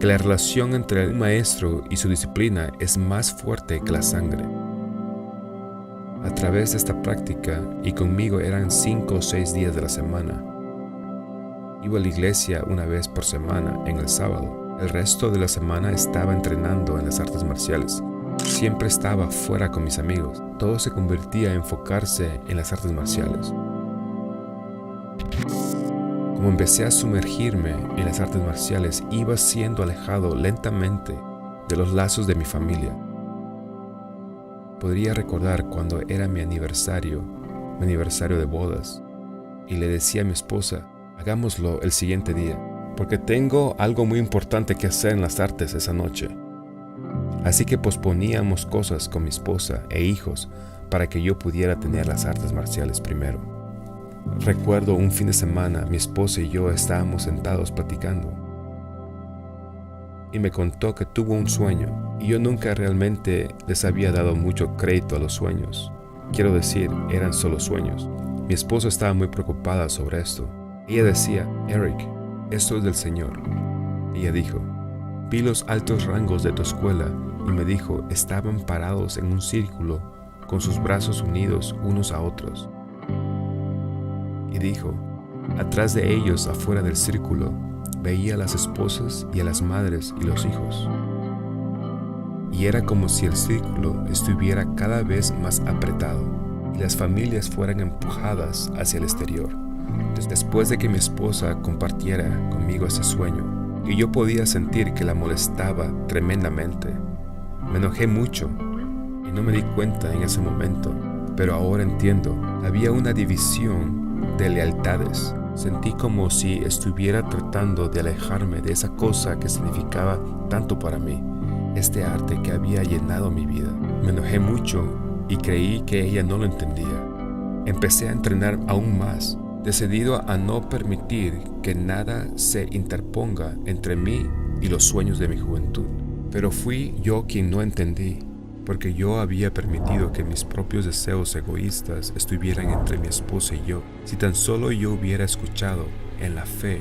Speaker 1: que la relación entre un maestro y su disciplina es más fuerte que la sangre. A través de esta práctica, y conmigo eran 5 o 6 días de la semana, iba a la iglesia una vez por semana en el sábado. El resto de la semana estaba entrenando en las artes marciales. Siempre estaba fuera con mis amigos. Todo se convertía en enfocarse en las artes marciales. Como empecé a sumergirme en las artes marciales, iba siendo alejado lentamente de los lazos de mi familia. Podría recordar cuando era mi aniversario de bodas, y le decía a mi esposa: hagámoslo el siguiente día, porque tengo algo muy importante que hacer en las artes esa noche. Así que posponíamos cosas con mi esposa e hijos para que yo pudiera tener las artes marciales primero. Recuerdo un fin de semana, mi esposa y yo estábamos sentados platicando, y me contó que tuvo un sueño, y yo nunca realmente les había dado mucho crédito a los sueños. Quiero decir, eran solo sueños. Mi esposa estaba muy preocupada sobre esto. Ella decía: Eric, esto es del Señor. Ella dijo: vi los altos rangos de tu escuela, y me dijo, estaban parados en un círculo con sus brazos unidos unos a otros. Y dijo, atrás de ellos, afuera del círculo, veía a las esposas y a las madres y los hijos. Y era como si el círculo estuviera cada vez más apretado y las familias fueran empujadas hacia el exterior. Después de que mi esposa compartiera conmigo ese sueño, y yo podía sentir que la molestaba tremendamente. Me enojé mucho y no me di cuenta en ese momento, pero ahora entiendo. Había una división de lealtades. Sentí como si estuviera tratando de alejarme de esa cosa que significaba tanto para mí, este arte que había llenado mi vida. Me enojé mucho y creí que ella no lo entendía. Empecé a entrenar aún más, decidido a no permitir que nada se interponga entre mí y los sueños de mi juventud. Pero fui yo quien no entendí, porque yo había permitido que mis propios deseos egoístas estuvieran entre mi esposa y yo. Si tan solo yo hubiera escuchado en la fe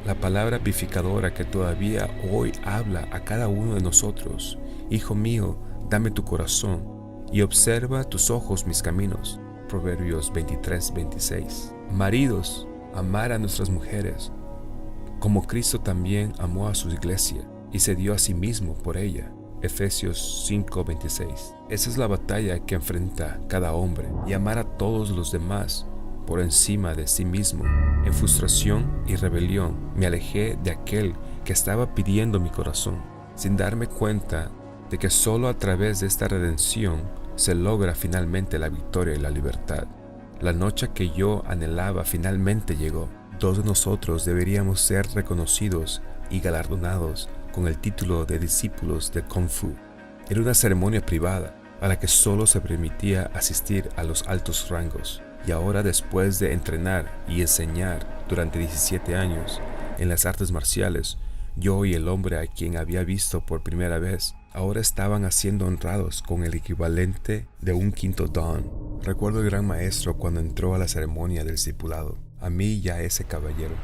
Speaker 1: la palabra vivificadora que todavía hoy habla a cada uno de nosotros: Hijo mío, dame tu corazón y observa tus ojos mis caminos. Proverbios 23:26. Maridos, amar a nuestras mujeres, como Cristo también amó a su iglesia y se dio a sí mismo por ella. Efesios 5:26. Esa es la batalla que enfrenta cada hombre, y amar a todos los demás por encima de sí mismo. En frustración y rebelión me alejé de aquel que estaba pidiendo mi corazón, sin darme cuenta de que solo a través de esta redención se logra finalmente la victoria y la libertad. La noche que yo anhelaba finalmente llegó. Dos de nosotros deberíamos ser reconocidos y galardonados con el título de discípulos de Kung Fu. Era una ceremonia privada a la que solo se permitía asistir a los altos rangos. Y ahora, después de entrenar y enseñar durante 17 años en las artes marciales, yo y el hombre a quien había visto por primera vez ahora estaban siendo honrados con el equivalente de un quinto dan. Recuerdo el gran maestro cuando entró a la ceremonia del discipulado, a mí y a ese caballero.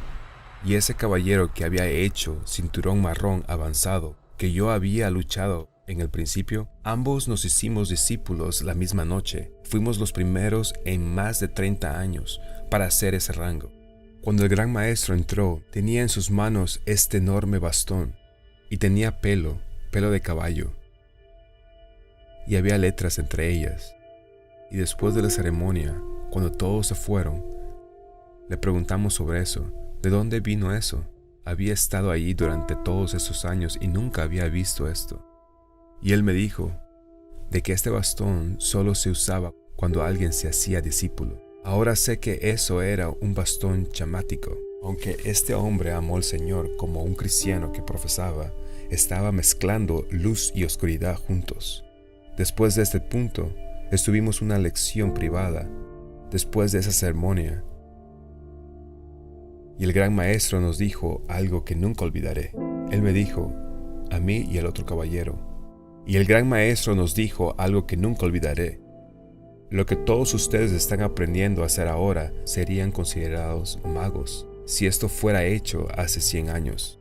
Speaker 1: Y ese caballero que había hecho cinturón marrón avanzado, que yo había luchado en el principio, ambos nos hicimos discípulos la misma noche. Fuimos los primeros en más de 30 años para hacer ese rango. Cuando el gran maestro entró, tenía en sus manos este enorme bastón y tenía pelo de caballo. Y había letras entre ellas. Y después de la ceremonia, cuando todos se fueron, le preguntamos sobre eso. ¿De dónde vino eso? Había estado allí durante todos esos años y nunca había visto esto. Y él me dijo de que este bastón solo se usaba cuando alguien se hacía discípulo. Ahora sé que eso era un bastón chamático. Aunque este hombre amó al Señor como un cristiano que profesaba, estaba mezclando luz y oscuridad juntos. Después de este punto, estuvimos una lección privada. Después de esa ceremonia, y el gran maestro nos dijo algo que nunca olvidaré. Él me dijo, a mí y al otro caballero, y el gran maestro nos dijo algo que nunca olvidaré. Lo que todos ustedes están aprendiendo a hacer ahora serían considerados magos si esto fuera hecho hace 100 años.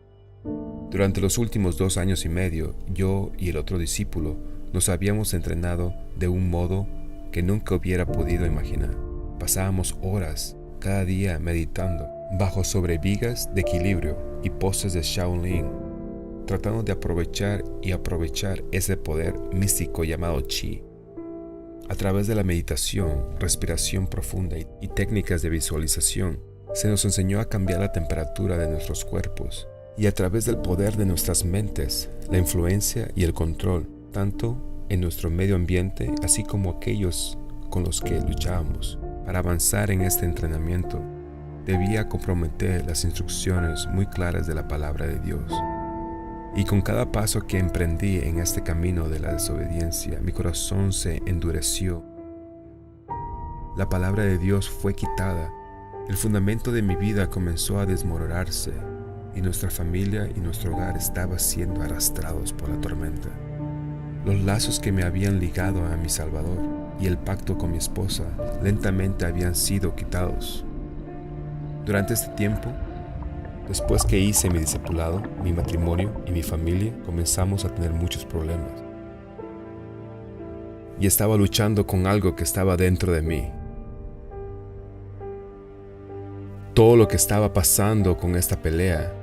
Speaker 1: Durante los últimos 2 años y medio, yo y el otro discípulo nos habíamos entrenado de un modo que nunca hubiera podido imaginar. Pasábamos horas cada día meditando bajo sobre vigas de equilibrio y poses de Shaolin, tratando de aprovechar ese poder místico llamado Chi. A través de la meditación, respiración profunda y técnicas de visualización, se nos enseñó a cambiar la temperatura de nuestros cuerpos, y a través del poder de nuestras mentes, la influencia y el control, tanto en nuestro medio ambiente así como aquellos con los que luchábamos. Para avanzar en este entrenamiento, debía comprometer las instrucciones muy claras de la palabra de Dios. Y con cada paso que emprendí en este camino de la desobediencia, mi corazón se endureció. La palabra de Dios fue quitada. El fundamento de mi vida comenzó a desmoronarse, y nuestra familia y nuestro hogar estaban siendo arrastrados por la tormenta. Los lazos que me habían ligado a mi Salvador y el pacto con mi esposa lentamente habían sido quitados. Durante este tiempo, después que hice mi discipulado, mi matrimonio y mi familia, comenzamos a tener muchos problemas. Y estaba luchando con algo que estaba dentro de mí. Todo lo que estaba pasando con esta pelea,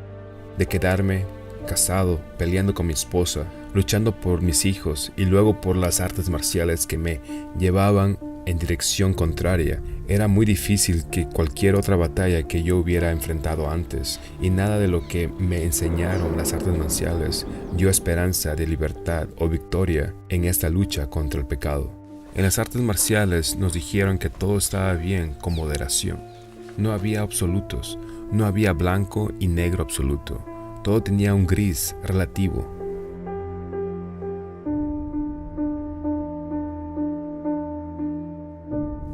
Speaker 1: de quedarme casado, peleando con mi esposa, luchando por mis hijos y luego por las artes marciales que me llevaban en dirección contraria. Era muy difícil que cualquier otra batalla que yo hubiera enfrentado antes, y nada de lo que me enseñaron las artes marciales dio esperanza de libertad o victoria en esta lucha contra el pecado. En las artes marciales nos dijeron que todo estaba bien con moderación. No había absolutos, no había blanco y negro absoluto. Todo tenía un gris relativo.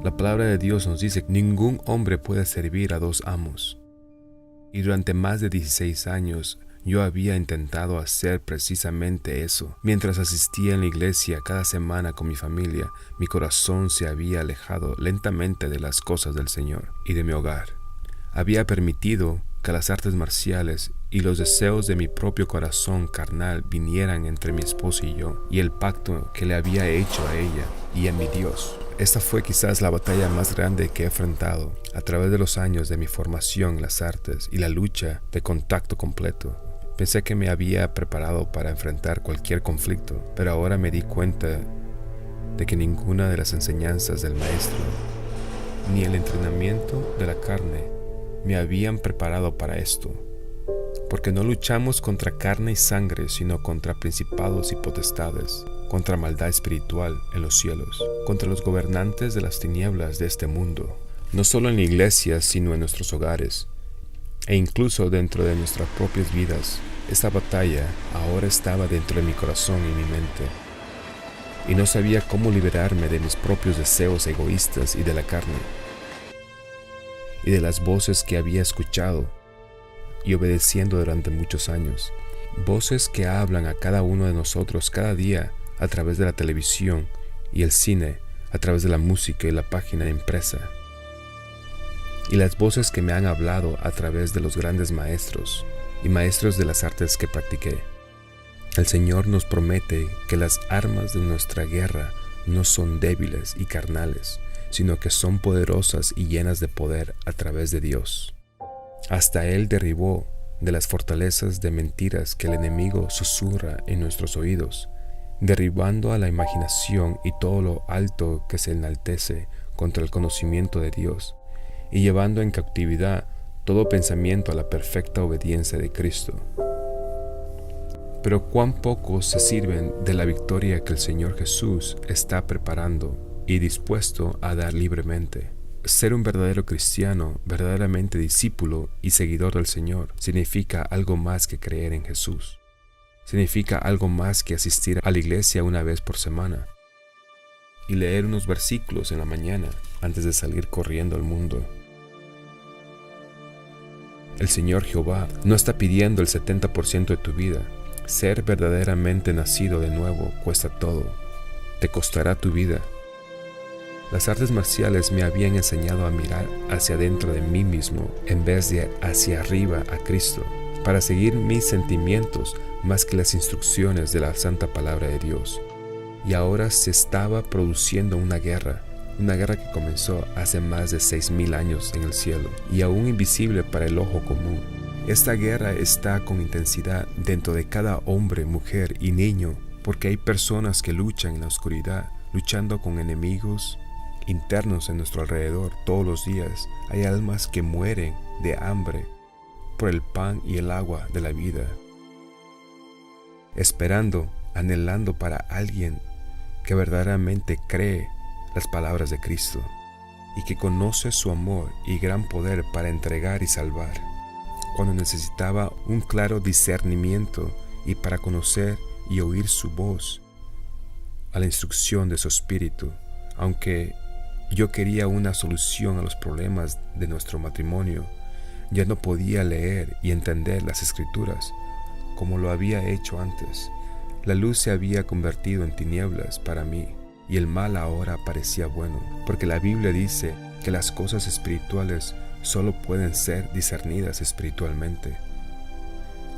Speaker 1: La palabra de Dios nos dice que ningún hombre puede servir a dos amos. Y durante más de 16 años yo había intentado hacer precisamente eso. Mientras asistía en la iglesia cada semana con mi familia, mi corazón se había alejado lentamente de las cosas del Señor y de mi hogar. Había permitido que las artes marciales y los deseos de mi propio corazón carnal vinieran entre mi esposa y yo, y el pacto que le había hecho a ella y a mi Dios. Esta fue quizás la batalla más grande que he enfrentado a través de los años de mi formación en las artes y la lucha de contacto completo. Pensé que me había preparado para enfrentar cualquier conflicto, pero ahora me di cuenta de que ninguna de las enseñanzas del maestro ni el entrenamiento de la carne me habían preparado para esto, porque no luchamos contra carne y sangre, sino contra principados y potestades, contra maldad espiritual en los cielos, contra los gobernantes de las tinieblas de este mundo, no solo en la iglesia, sino en nuestros hogares, e incluso dentro de nuestras propias vidas. Esta batalla ahora estaba dentro de mi corazón y mi mente, y no sabía cómo liberarme de mis propios deseos egoístas y de la carne, y de las voces que había escuchado y obedeciendo durante muchos años. Voces que hablan a cada uno de nosotros cada día a través de la televisión y el cine, a través de la música y la página impresa. Y las voces que me han hablado a través de los grandes maestros y maestros de las artes que practiqué. El Señor nos promete que las armas de nuestra guerra no son débiles y carnales, sino que son poderosas y llenas de poder a través de Dios. Hasta Él derribó de las fortalezas de mentiras que el enemigo susurra en nuestros oídos, derribando a la imaginación y todo lo alto que se enaltece contra el conocimiento de Dios, y llevando en cautividad todo pensamiento a la perfecta obediencia de Cristo. Pero cuán pocos se sirven de la victoria que el Señor Jesús está preparando y dispuesto a dar libremente. Ser un verdadero cristiano, verdaderamente discípulo y seguidor del Señor, significa algo más que creer en Jesús. Significa algo más que asistir a la iglesia una vez por semana y leer unos versículos en la mañana antes de salir corriendo al mundo. El Señor Jehová no está pidiendo el 70% de tu vida. Ser verdaderamente nacido de nuevo cuesta todo. Te costará tu vida. Las artes marciales me habían enseñado a mirar hacia adentro de mí mismo en vez de hacia arriba a Cristo, para seguir mis sentimientos más que las instrucciones de la santa palabra de Dios. Y ahora se estaba produciendo una guerra que comenzó hace más de 6,000 años en el cielo y aún invisible para el ojo común. Esta guerra está con intensidad dentro de cada hombre, mujer y niño, porque hay personas que luchan en la oscuridad, luchando con enemigos internos en nuestro alrededor todos los días. Hay almas que mueren de hambre por el pan y el agua de la vida, esperando, anhelando para alguien que verdaderamente cree las palabras de Cristo y que conoce su amor y gran poder para entregar y salvar, cuando necesitaba un claro discernimiento y para conocer y oír su voz a la instrucción de su espíritu. Aunque yo quería una solución a los problemas de nuestro matrimonio, ya no podía leer y entender las escrituras como lo había hecho antes. La luz se había convertido en tinieblas para mí y el mal ahora parecía bueno, porque la Biblia dice que las cosas espirituales solo pueden ser discernidas espiritualmente.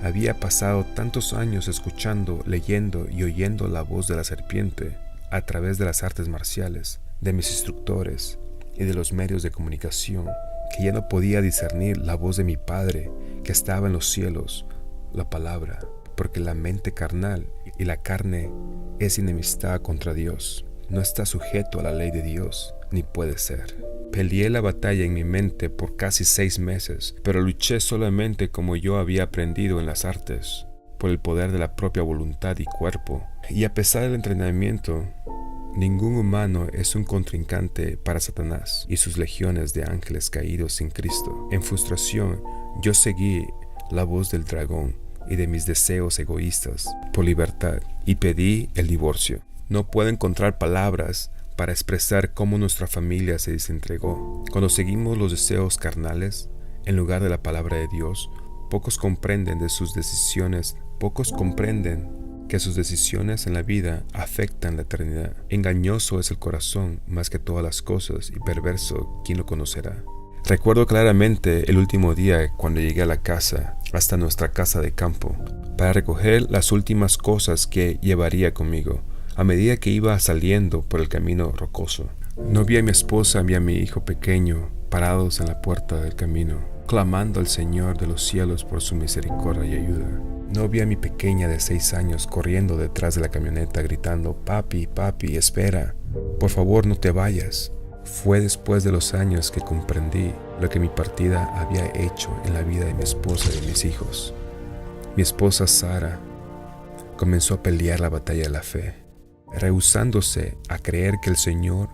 Speaker 1: Había pasado tantos años escuchando, leyendo y oyendo la voz de la serpiente a través de las artes marciales, de mis instructores y de los medios de comunicación, que ya no podía discernir la voz de mi Padre que estaba en los cielos, la palabra, porque la mente carnal y la carne es enemistad contra Dios. no está sujeto a la ley de Dios, ni puede ser. Peleé la batalla en mi mente por casi 6 meses, pero luché solamente como yo había aprendido en las artes, por el poder de la propia voluntad y cuerpo. Y a pesar del entrenamiento, ningún humano es un contrincante para Satanás y sus legiones de ángeles caídos sin Cristo. En frustración, yo seguí la voz del dragón y de mis deseos egoístas por libertad y pedí el divorcio. No puedo encontrar palabras para expresar cómo nuestra familia se desentregó. Cuando seguimos los deseos carnales en lugar de la palabra de Dios, pocos comprenden que sus decisiones en la vida afectan la eternidad. Engañoso es el corazón más que todas las cosas y perverso, ¿quién lo conocerá? Recuerdo claramente el último día cuando llegué a la casa, hasta nuestra casa de campo, para recoger las últimas cosas que llevaría conmigo, a medida que iba saliendo por el camino rocoso. No vi a mi esposa ni a mi hijo pequeño parados en la puerta del camino, clamando al Señor de los cielos por su misericordia y ayuda. No vi a mi pequeña de 6 años corriendo detrás de la camioneta gritando: papi, papi, espera, por favor no te vayas. Fue después de los años que comprendí lo que mi partida había hecho en la vida de mi esposa y de mis hijos. Mi esposa Sara comenzó a pelear la batalla de la fe, rehusándose a creer que el Señor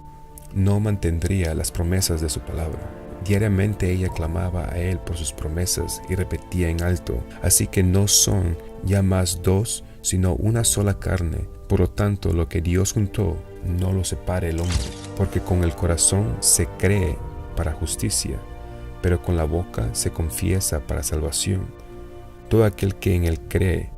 Speaker 1: no mantendría las promesas de su palabra. Diariamente ella clamaba a Él por sus promesas y repetía en alto: así que no son ya más 2, sino una sola carne. Por lo tanto, lo que Dios juntó, no lo separe el hombre. Porque con el corazón se cree para justicia, pero con la boca se confiesa para salvación. Todo aquel que en Él cree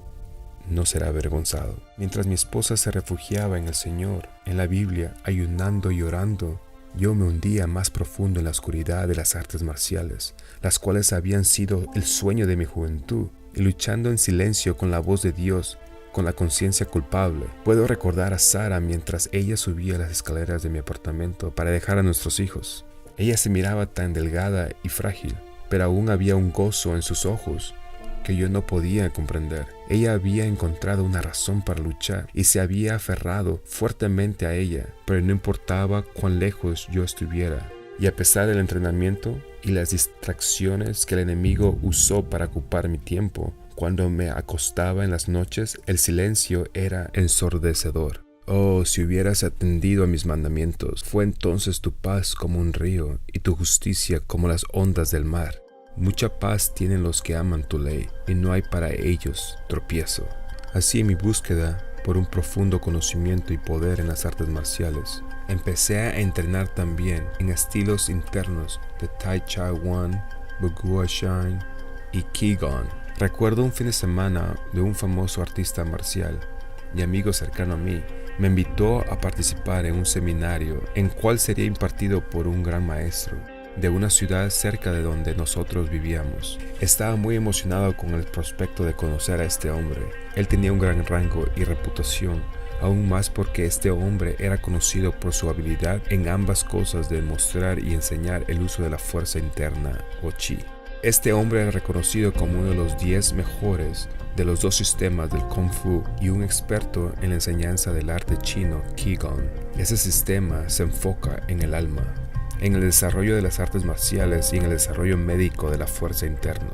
Speaker 1: no será avergonzado. Mientras mi esposa se refugiaba en el Señor, en la Biblia, ayunando y orando, yo me hundía más profundo en la oscuridad de las artes marciales, las cuales habían sido el sueño de mi juventud, y luchando en silencio con la voz de Dios, con la conciencia culpable. Puedo recordar a Sara mientras ella subía las escaleras de mi apartamento para dejar a nuestros hijos. Ella se miraba tan delgada y frágil, pero aún había un gozo en sus ojos que yo no podía comprender. Ella había encontrado una razón para luchar y se había aferrado fuertemente a ella, pero no importaba cuán lejos yo estuviera. Y a pesar del entrenamiento y las distracciones que el enemigo usó para ocupar mi tiempo, cuando me acostaba en las noches, el silencio era ensordecedor. Oh, si hubieras atendido a mis mandamientos, fue entonces tu paz como un río y tu justicia como las ondas del mar. Mucha paz tienen los que aman tu ley, y no hay para ellos tropiezo. Así, en mi búsqueda por un profundo conocimiento y poder en las artes marciales, empecé a entrenar también en estilos internos de Tai Chi Wan, Baguo Shan y Qigong. Recuerdo un fin de semana de un famoso artista marcial y amigo cercano a mí me invitó a participar en un seminario en cual sería impartido por un gran maestro de una ciudad cerca de donde nosotros vivíamos. Estaba muy emocionado con el prospecto de conocer a este hombre. Él tenía un gran rango y reputación, aún más porque este hombre era conocido por su habilidad en ambas cosas de mostrar y enseñar el uso de la fuerza interna o chi. Este hombre era reconocido como uno de los 10 mejores de los 2 sistemas del Kung Fu y un experto en la enseñanza del arte chino Qigong. Ese sistema se enfoca en el alma, en el desarrollo de las artes marciales y en el desarrollo médico de la fuerza interna,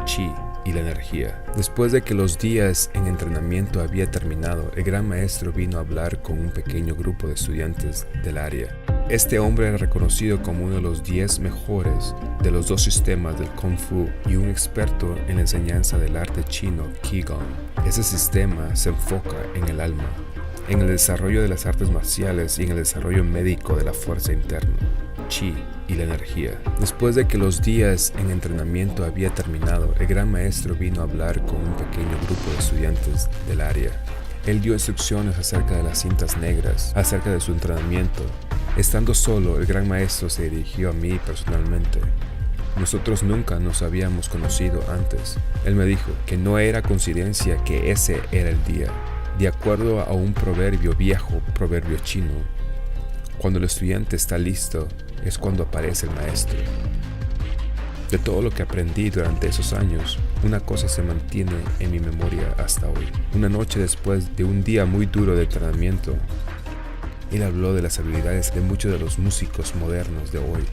Speaker 1: chi y la energía. Después de que los días en entrenamiento había terminado, el gran maestro vino a hablar con un pequeño grupo de estudiantes del área. Este hombre era reconocido como uno de los 10 mejores de los 2 sistemas del Kung Fu y un experto en la enseñanza del arte chino Qigong. Ese sistema se enfoca en el alma, en el desarrollo de las artes marciales y en el desarrollo médico de la fuerza interna, chi y la energía. Después de que los días en entrenamiento había terminado, el gran maestro vino a hablar con un pequeño grupo de estudiantes del área. Él dio instrucciones acerca de las cintas negras, acerca de su entrenamiento. Estando solo, el gran maestro se dirigió a mí personalmente. Nosotros nunca nos habíamos conocido antes. Él me dijo que no era coincidencia que ese era el día. De acuerdo a un viejo proverbio chino, cuando el estudiante está listo, es cuando aparece el maestro. De todo lo que aprendí durante esos años, una cosa se mantiene en mi memoria hasta hoy. Una noche después de un día muy duro de entrenamiento, Él habló de las habilidades de muchos de los músicos modernos de hoy,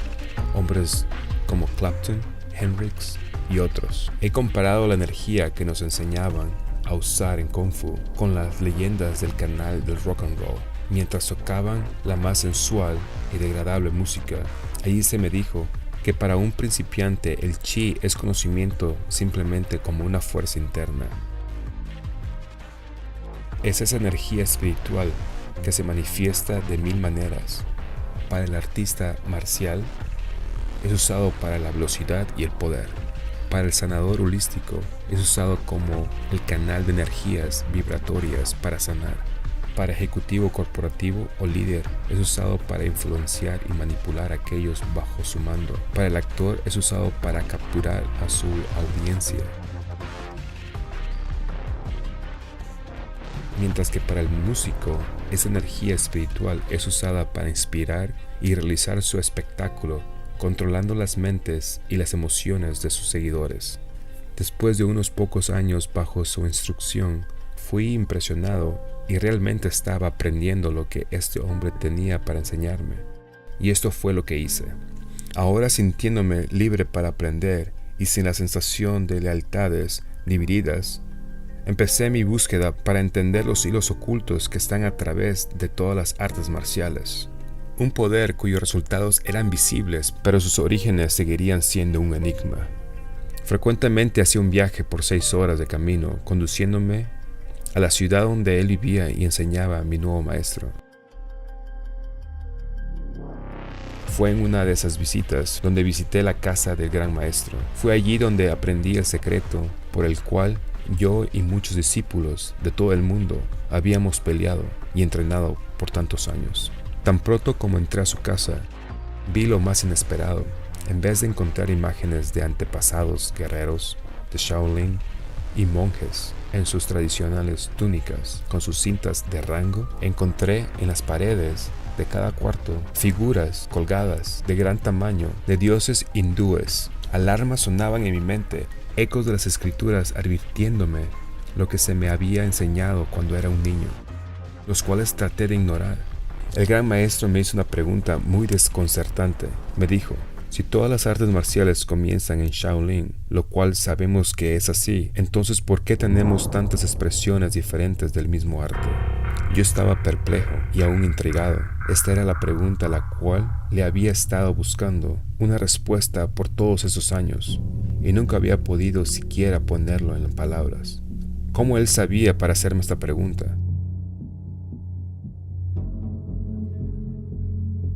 Speaker 1: hombres como Clapton, Hendrix y otros. He comparado la energía que nos enseñaban a usar en Kung Fu con las leyendas del canal del rock and roll. Mientras tocaban la más sensual y degradable música, allí se me dijo que para un principiante el chi es conocimiento simplemente como una fuerza interna. Es esa energía espiritual que se manifiesta de mil maneras. Para el artista marcial es usado para la velocidad y el poder. Para el sanador holístico es usado como el canal de energías vibratorias para sanar. Para ejecutivo corporativo o líder es usado para influenciar y manipular a aquellos bajo su mando. Para el actor es usado para capturar a su audiencia. Mientras que para el músico, esa energía espiritual es usada para inspirar y realizar su espectáculo, controlando las mentes y las emociones de sus seguidores. Después de unos pocos años bajo su instrucción, fui impresionado y realmente estaba aprendiendo lo que este hombre tenía para enseñarme. Y esto fue lo que hice. Ahora, sintiéndome libre para aprender y sin la sensación de lealtades divididas, empecé mi búsqueda para entender los hilos ocultos que están a través de todas las artes marciales. Un poder cuyos resultados eran visibles, pero sus orígenes seguirían siendo un enigma. Frecuentemente hacía un viaje por 6 horas de camino, conduciéndome a la ciudad donde él vivía y enseñaba a mi nuevo maestro. Fue en una de esas visitas donde visité la casa del gran maestro. Fue allí donde aprendí el secreto por el cual yo y muchos discípulos de todo el mundo habíamos peleado y entrenado por tantos años. Tan pronto como entré a su casa, vi lo más inesperado. En vez de encontrar imágenes de antepasados guerreros, de Shaolin y monjes en sus tradicionales túnicas con sus cintas de rango, encontré en las paredes de cada cuarto figuras colgadas de gran tamaño de dioses hindúes. Alarmas sonaban en mi mente, ecos de las escrituras advirtiéndome lo que se me había enseñado cuando era un niño, los cuales traté de ignorar. El gran maestro me hizo una pregunta muy desconcertante. Me dijo: si todas las artes marciales comienzan en Shaolin, lo cual sabemos que es así, entonces ¿por qué tenemos tantas expresiones diferentes del mismo arte? Yo estaba perplejo y aún intrigado. Esta era la pregunta a la cual le había estado buscando una respuesta por todos esos años, y nunca había podido siquiera ponerlo en palabras. ¿Cómo él sabía para hacerme esta pregunta?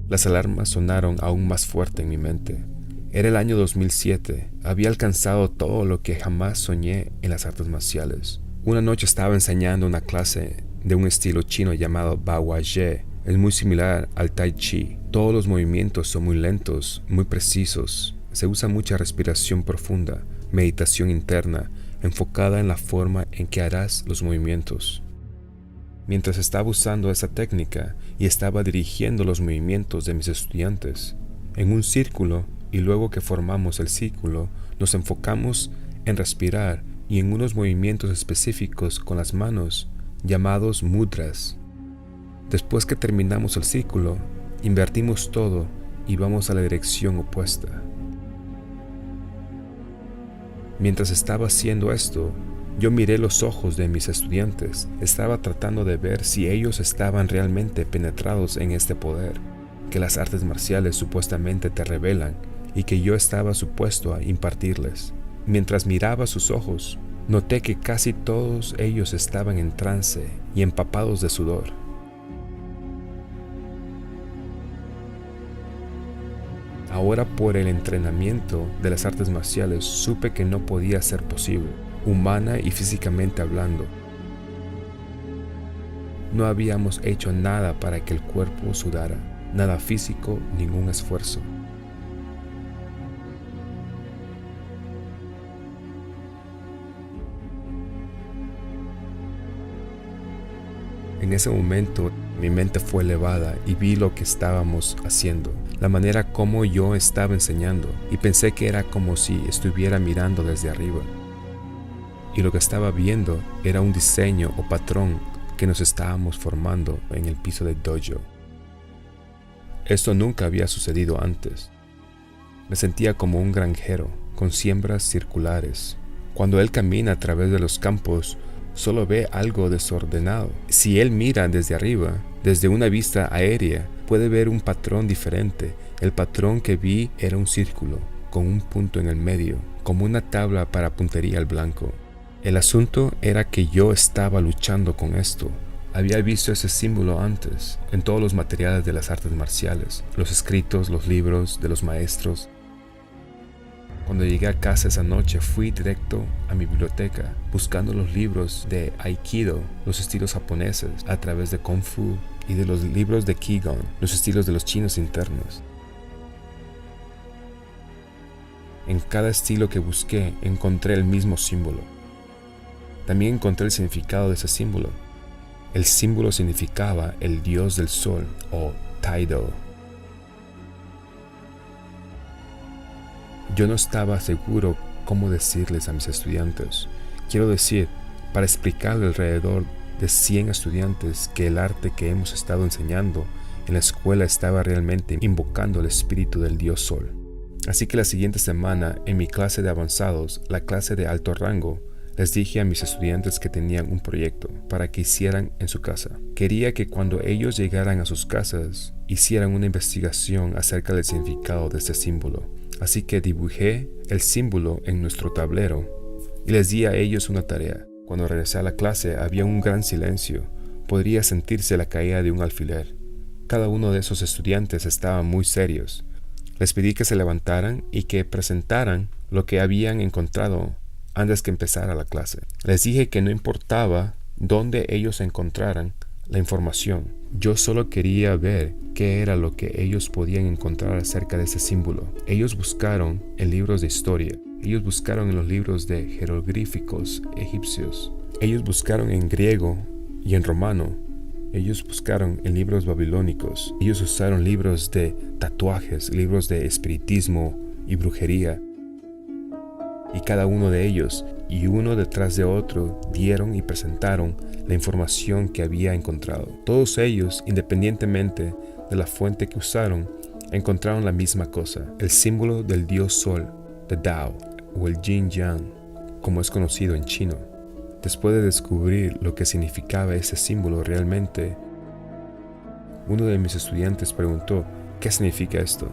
Speaker 1: Las alarmas sonaron aún más fuerte en mi mente. Era el año 2007. Había alcanzado todo lo que jamás soñé en las artes marciales. Una noche estaba enseñando una clase de un estilo chino llamado Bao Ye. Es muy similar al Tai Chi. Todos los movimientos son muy lentos, muy precisos. Se usa mucha respiración profunda, meditación interna, enfocada en la forma en que harás los movimientos. Mientras estaba usando esa técnica y estaba dirigiendo los movimientos de mis estudiantes en un círculo, y luego que formamos el círculo, nos enfocamos en respirar y en unos movimientos específicos con las manos llamados mudras. Después que terminamos el círculo, invertimos todo y vamos a la dirección opuesta. Mientras estaba haciendo esto, yo miré los ojos de mis estudiantes. Estaba tratando de ver si ellos estaban realmente penetrados en este poder que las artes marciales supuestamente te revelan y que yo estaba supuesto a impartirles. Mientras miraba sus ojos, noté que casi todos ellos estaban en trance y empapados de sudor. Ahora, por el entrenamiento de las artes marciales, supe que no podía ser posible, humana y físicamente hablando. No habíamos hecho nada para que el cuerpo sudara, nada físico, ningún esfuerzo. En ese momento, mi mente fue elevada y vi lo que estábamos haciendo, la manera como yo estaba enseñando, y pensé que era como si estuviera mirando desde arriba. Y lo que estaba viendo era un diseño o patrón que nos estábamos formando en el piso del dojo. Esto nunca había sucedido antes. Me sentía como un granjero, con siembras circulares. Cuando él camina a través de los campos, solo ve algo desordenado. Si él mira desde arriba, desde una vista aérea, puede ver un patrón diferente. El patrón que vi era un círculo, con un punto en el medio, como una tabla para puntería al blanco. El asunto era que yo estaba luchando con esto. Había visto ese símbolo antes, en todos los materiales de las artes marciales, los escritos, los libros de los maestros. Cuando llegué a casa esa noche, fui directo a mi biblioteca, buscando los libros de Aikido, los estilos japoneses, a través de Kung Fu, y de los libros de Qigong, los estilos de los chinos internos. En cada estilo que busqué, encontré el mismo símbolo. También encontré el significado de ese símbolo. El símbolo significaba el dios del sol, o Taido. Yo no estaba seguro cómo decirles a mis estudiantes. Quiero decir, para explicarle alrededor de 100 estudiantes que el arte que hemos estado enseñando en la escuela estaba realmente invocando el espíritu del dios sol. Así que la siguiente semana, en mi clase de avanzados, la clase de alto rango, les dije a mis estudiantes que tenían un proyecto para que hicieran en su casa. Quería que cuando ellos llegaran a sus casas, hicieran una investigación acerca del significado de este símbolo. Así que dibujé el símbolo en nuestro tablero y les di a ellos una tarea. Cuando regresé a la clase había un gran silencio. Podría sentirse la caída de un alfiler. Cada uno de esos estudiantes estaban muy serios. Les pedí que se levantaran y que presentaran lo que habían encontrado antes que empezara la clase. Les dije que no importaba dónde ellos encontraran la información. Yo solo quería ver qué era lo que ellos podían encontrar acerca de ese símbolo. Ellos buscaron en libros de historia. Ellos buscaron en los libros de jeroglíficos egipcios. Ellos buscaron en griego y en romano. Ellos buscaron en libros babilónicos. Ellos usaron libros de tatuajes, libros de espiritismo y brujería. Y cada uno de ellos, y uno detrás de otro, dieron y presentaron la información que había encontrado. Todos ellos, independientemente de la fuente que usaron, encontraron la misma cosa: el símbolo del dios sol, the Tao, o el Yin Yang, como es conocido en chino. Después de descubrir lo que significaba ese símbolo realmente, uno de mis estudiantes preguntó: ¿qué significa esto?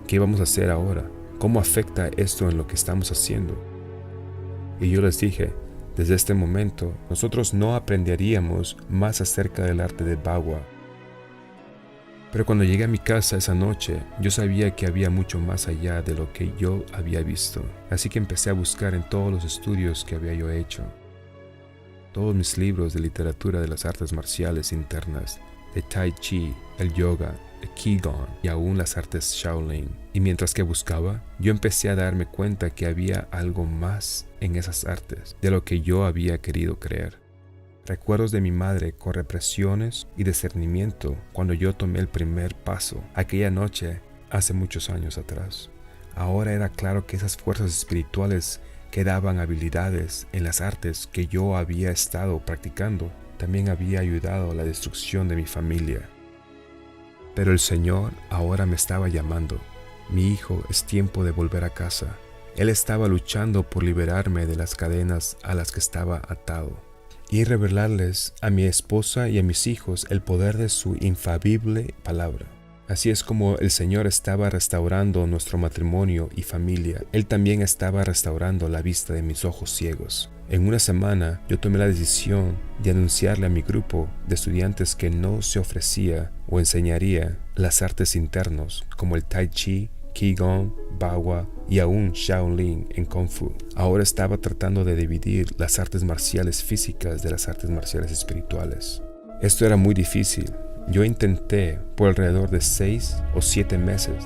Speaker 1: ¿Qué vamos a hacer ahora? ¿Cómo afecta esto en lo que estamos haciendo? Y yo les dije: desde este momento, nosotros no aprenderíamos más acerca del arte de Bagua. Pero cuando llegué a mi casa esa noche, yo sabía que había mucho más allá de lo que yo había visto. Así que empecé a buscar en todos los estudios que había yo hecho. Todos mis libros de literatura de las artes marciales internas, de Tai Chi, el yoga, el Qigong y aún las artes Shaolin. Y mientras que buscaba, yo empecé a darme cuenta que había algo más en esas artes de lo que yo había querido creer. Recuerdos de mi madre con represiones y discernimiento cuando yo tomé el primer paso aquella noche hace muchos años atrás. Ahora era claro que esas fuerzas espirituales que daban habilidades en las artes que yo había estado practicando también había ayudado a la destrucción de mi familia. Pero el Señor ahora me estaba llamando. Mi hijo, es tiempo de volver a casa. Él estaba luchando por liberarme de las cadenas a las que estaba atado y revelarles a mi esposa y a mis hijos el poder de su infalible palabra. Así es como el Señor estaba restaurando nuestro matrimonio y familia. Él también estaba restaurando la vista de mis ojos ciegos. En una semana yo tomé la decisión de anunciarle a mi grupo de estudiantes que no se ofrecía o enseñaría las artes internos como el Tai Chi, Qigong, Bagua y aún Shaolin en Kung Fu. Ahora estaba tratando de dividir las artes marciales físicas de las artes marciales espirituales. Esto era muy difícil. Yo intenté por alrededor de 6 o 7 meses.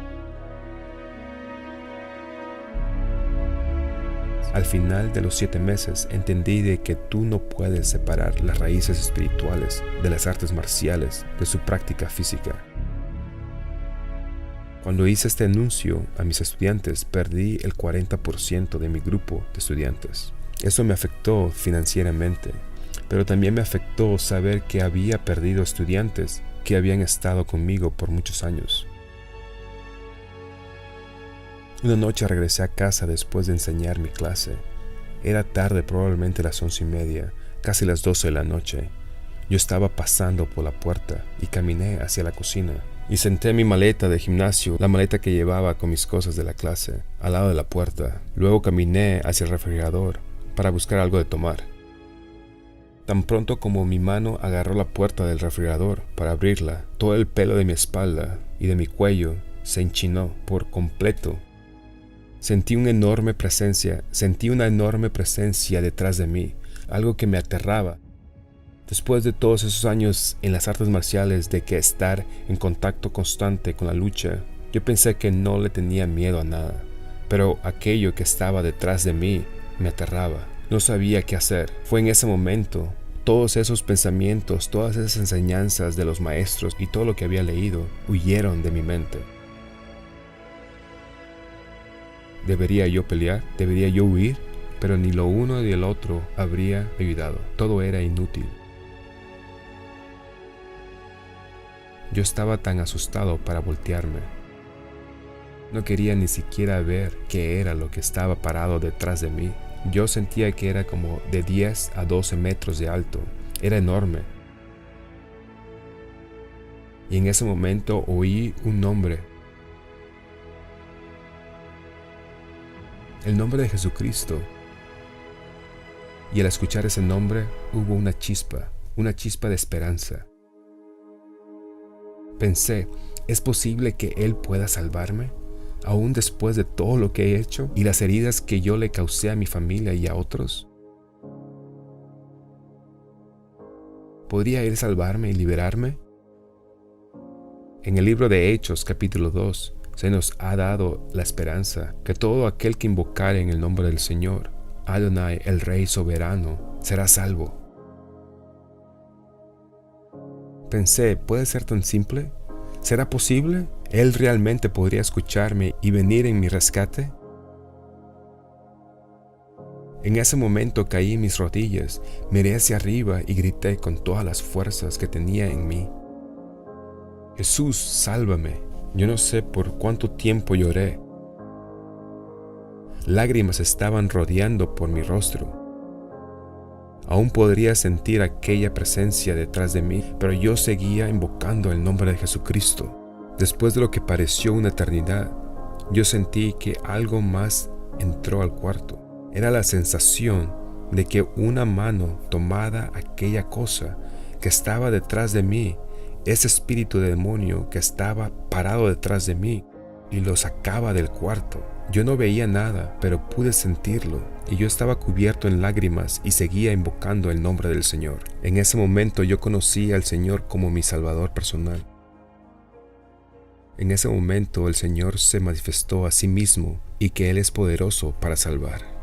Speaker 1: Al final de los 7 meses entendí de que tú no puedes separar las raíces espirituales de las artes marciales de su práctica física. Cuando hice este anuncio a mis estudiantes, perdí el 40% de mi grupo de estudiantes. Eso me afectó financieramente, pero también me afectó saber que había perdido estudiantes que habían estado conmigo por muchos años. Una noche regresé a casa después de enseñar mi clase. Era tarde, probablemente las 11:30, casi las 12 de la noche. Yo estaba pasando por la puerta y caminé hacia la cocina. Y senté mi maleta de gimnasio, la maleta que llevaba con mis cosas de la clase, al lado de la puerta. Luego caminé hacia el refrigerador para buscar algo de tomar. Tan pronto como mi mano agarró la puerta del refrigerador para abrirla, todo el pelo de mi espalda y de mi cuello se enchinó por completo. Sentí una enorme presencia detrás de mí, algo que me aterraba. Después de todos esos años en las artes marciales, de que estar en contacto constante con la lucha, yo pensé que no le tenía miedo a nada, pero aquello que estaba detrás de mí me aterraba. No sabía qué hacer. Fue en ese momento, todos esos pensamientos, todas esas enseñanzas de los maestros y todo lo que había leído huyeron de mi mente. ¿Debería yo pelear? ¿Debería yo huir? Pero ni lo uno ni el otro habría ayudado. Todo era inútil. Yo estaba tan asustado para voltearme. No quería ni siquiera ver qué era lo que estaba parado detrás de mí. Yo sentía que era como de 10 a 12 metros de alto. Era enorme. Y en ese momento oí un nombre. El nombre de Jesucristo. Y al escuchar ese nombre hubo una chispa de esperanza. Pensé, ¿es posible que Él pueda salvarme? Aún después de todo lo que he hecho y las heridas que yo le causé a mi familia y a otros. ¿Podría Él salvarme y liberarme? En el libro de Hechos, capítulo 2, se nos ha dado la esperanza que todo aquel que invocare en el nombre del Señor, Adonai, el Rey soberano, será salvo. Pensé, ¿puede ser tan simple? ¿Será posible? ¿Él realmente podría escucharme y venir en mi rescate? En ese momento caí en mis rodillas, miré hacia arriba y grité con todas las fuerzas que tenía en mí. Jesús, sálvame. Yo no sé por cuánto tiempo lloré. Lágrimas estaban rodeando por mi rostro. Aún podría sentir aquella presencia detrás de mí, pero yo seguía invocando el nombre de Jesucristo. Después de lo que pareció una eternidad, yo sentí que algo más entró al cuarto. Era la sensación de que una mano tomaba aquella cosa que estaba detrás de mí, ese espíritu de demonio que estaba parado detrás de mí, y lo sacaba del cuarto. Yo no veía nada, pero pude sentirlo, y yo estaba cubierto en lágrimas y seguía invocando el nombre del Señor. En ese momento yo conocí al Señor como mi Salvador personal. En ese momento el Señor se manifestó a sí mismo y que Él es poderoso para salvar.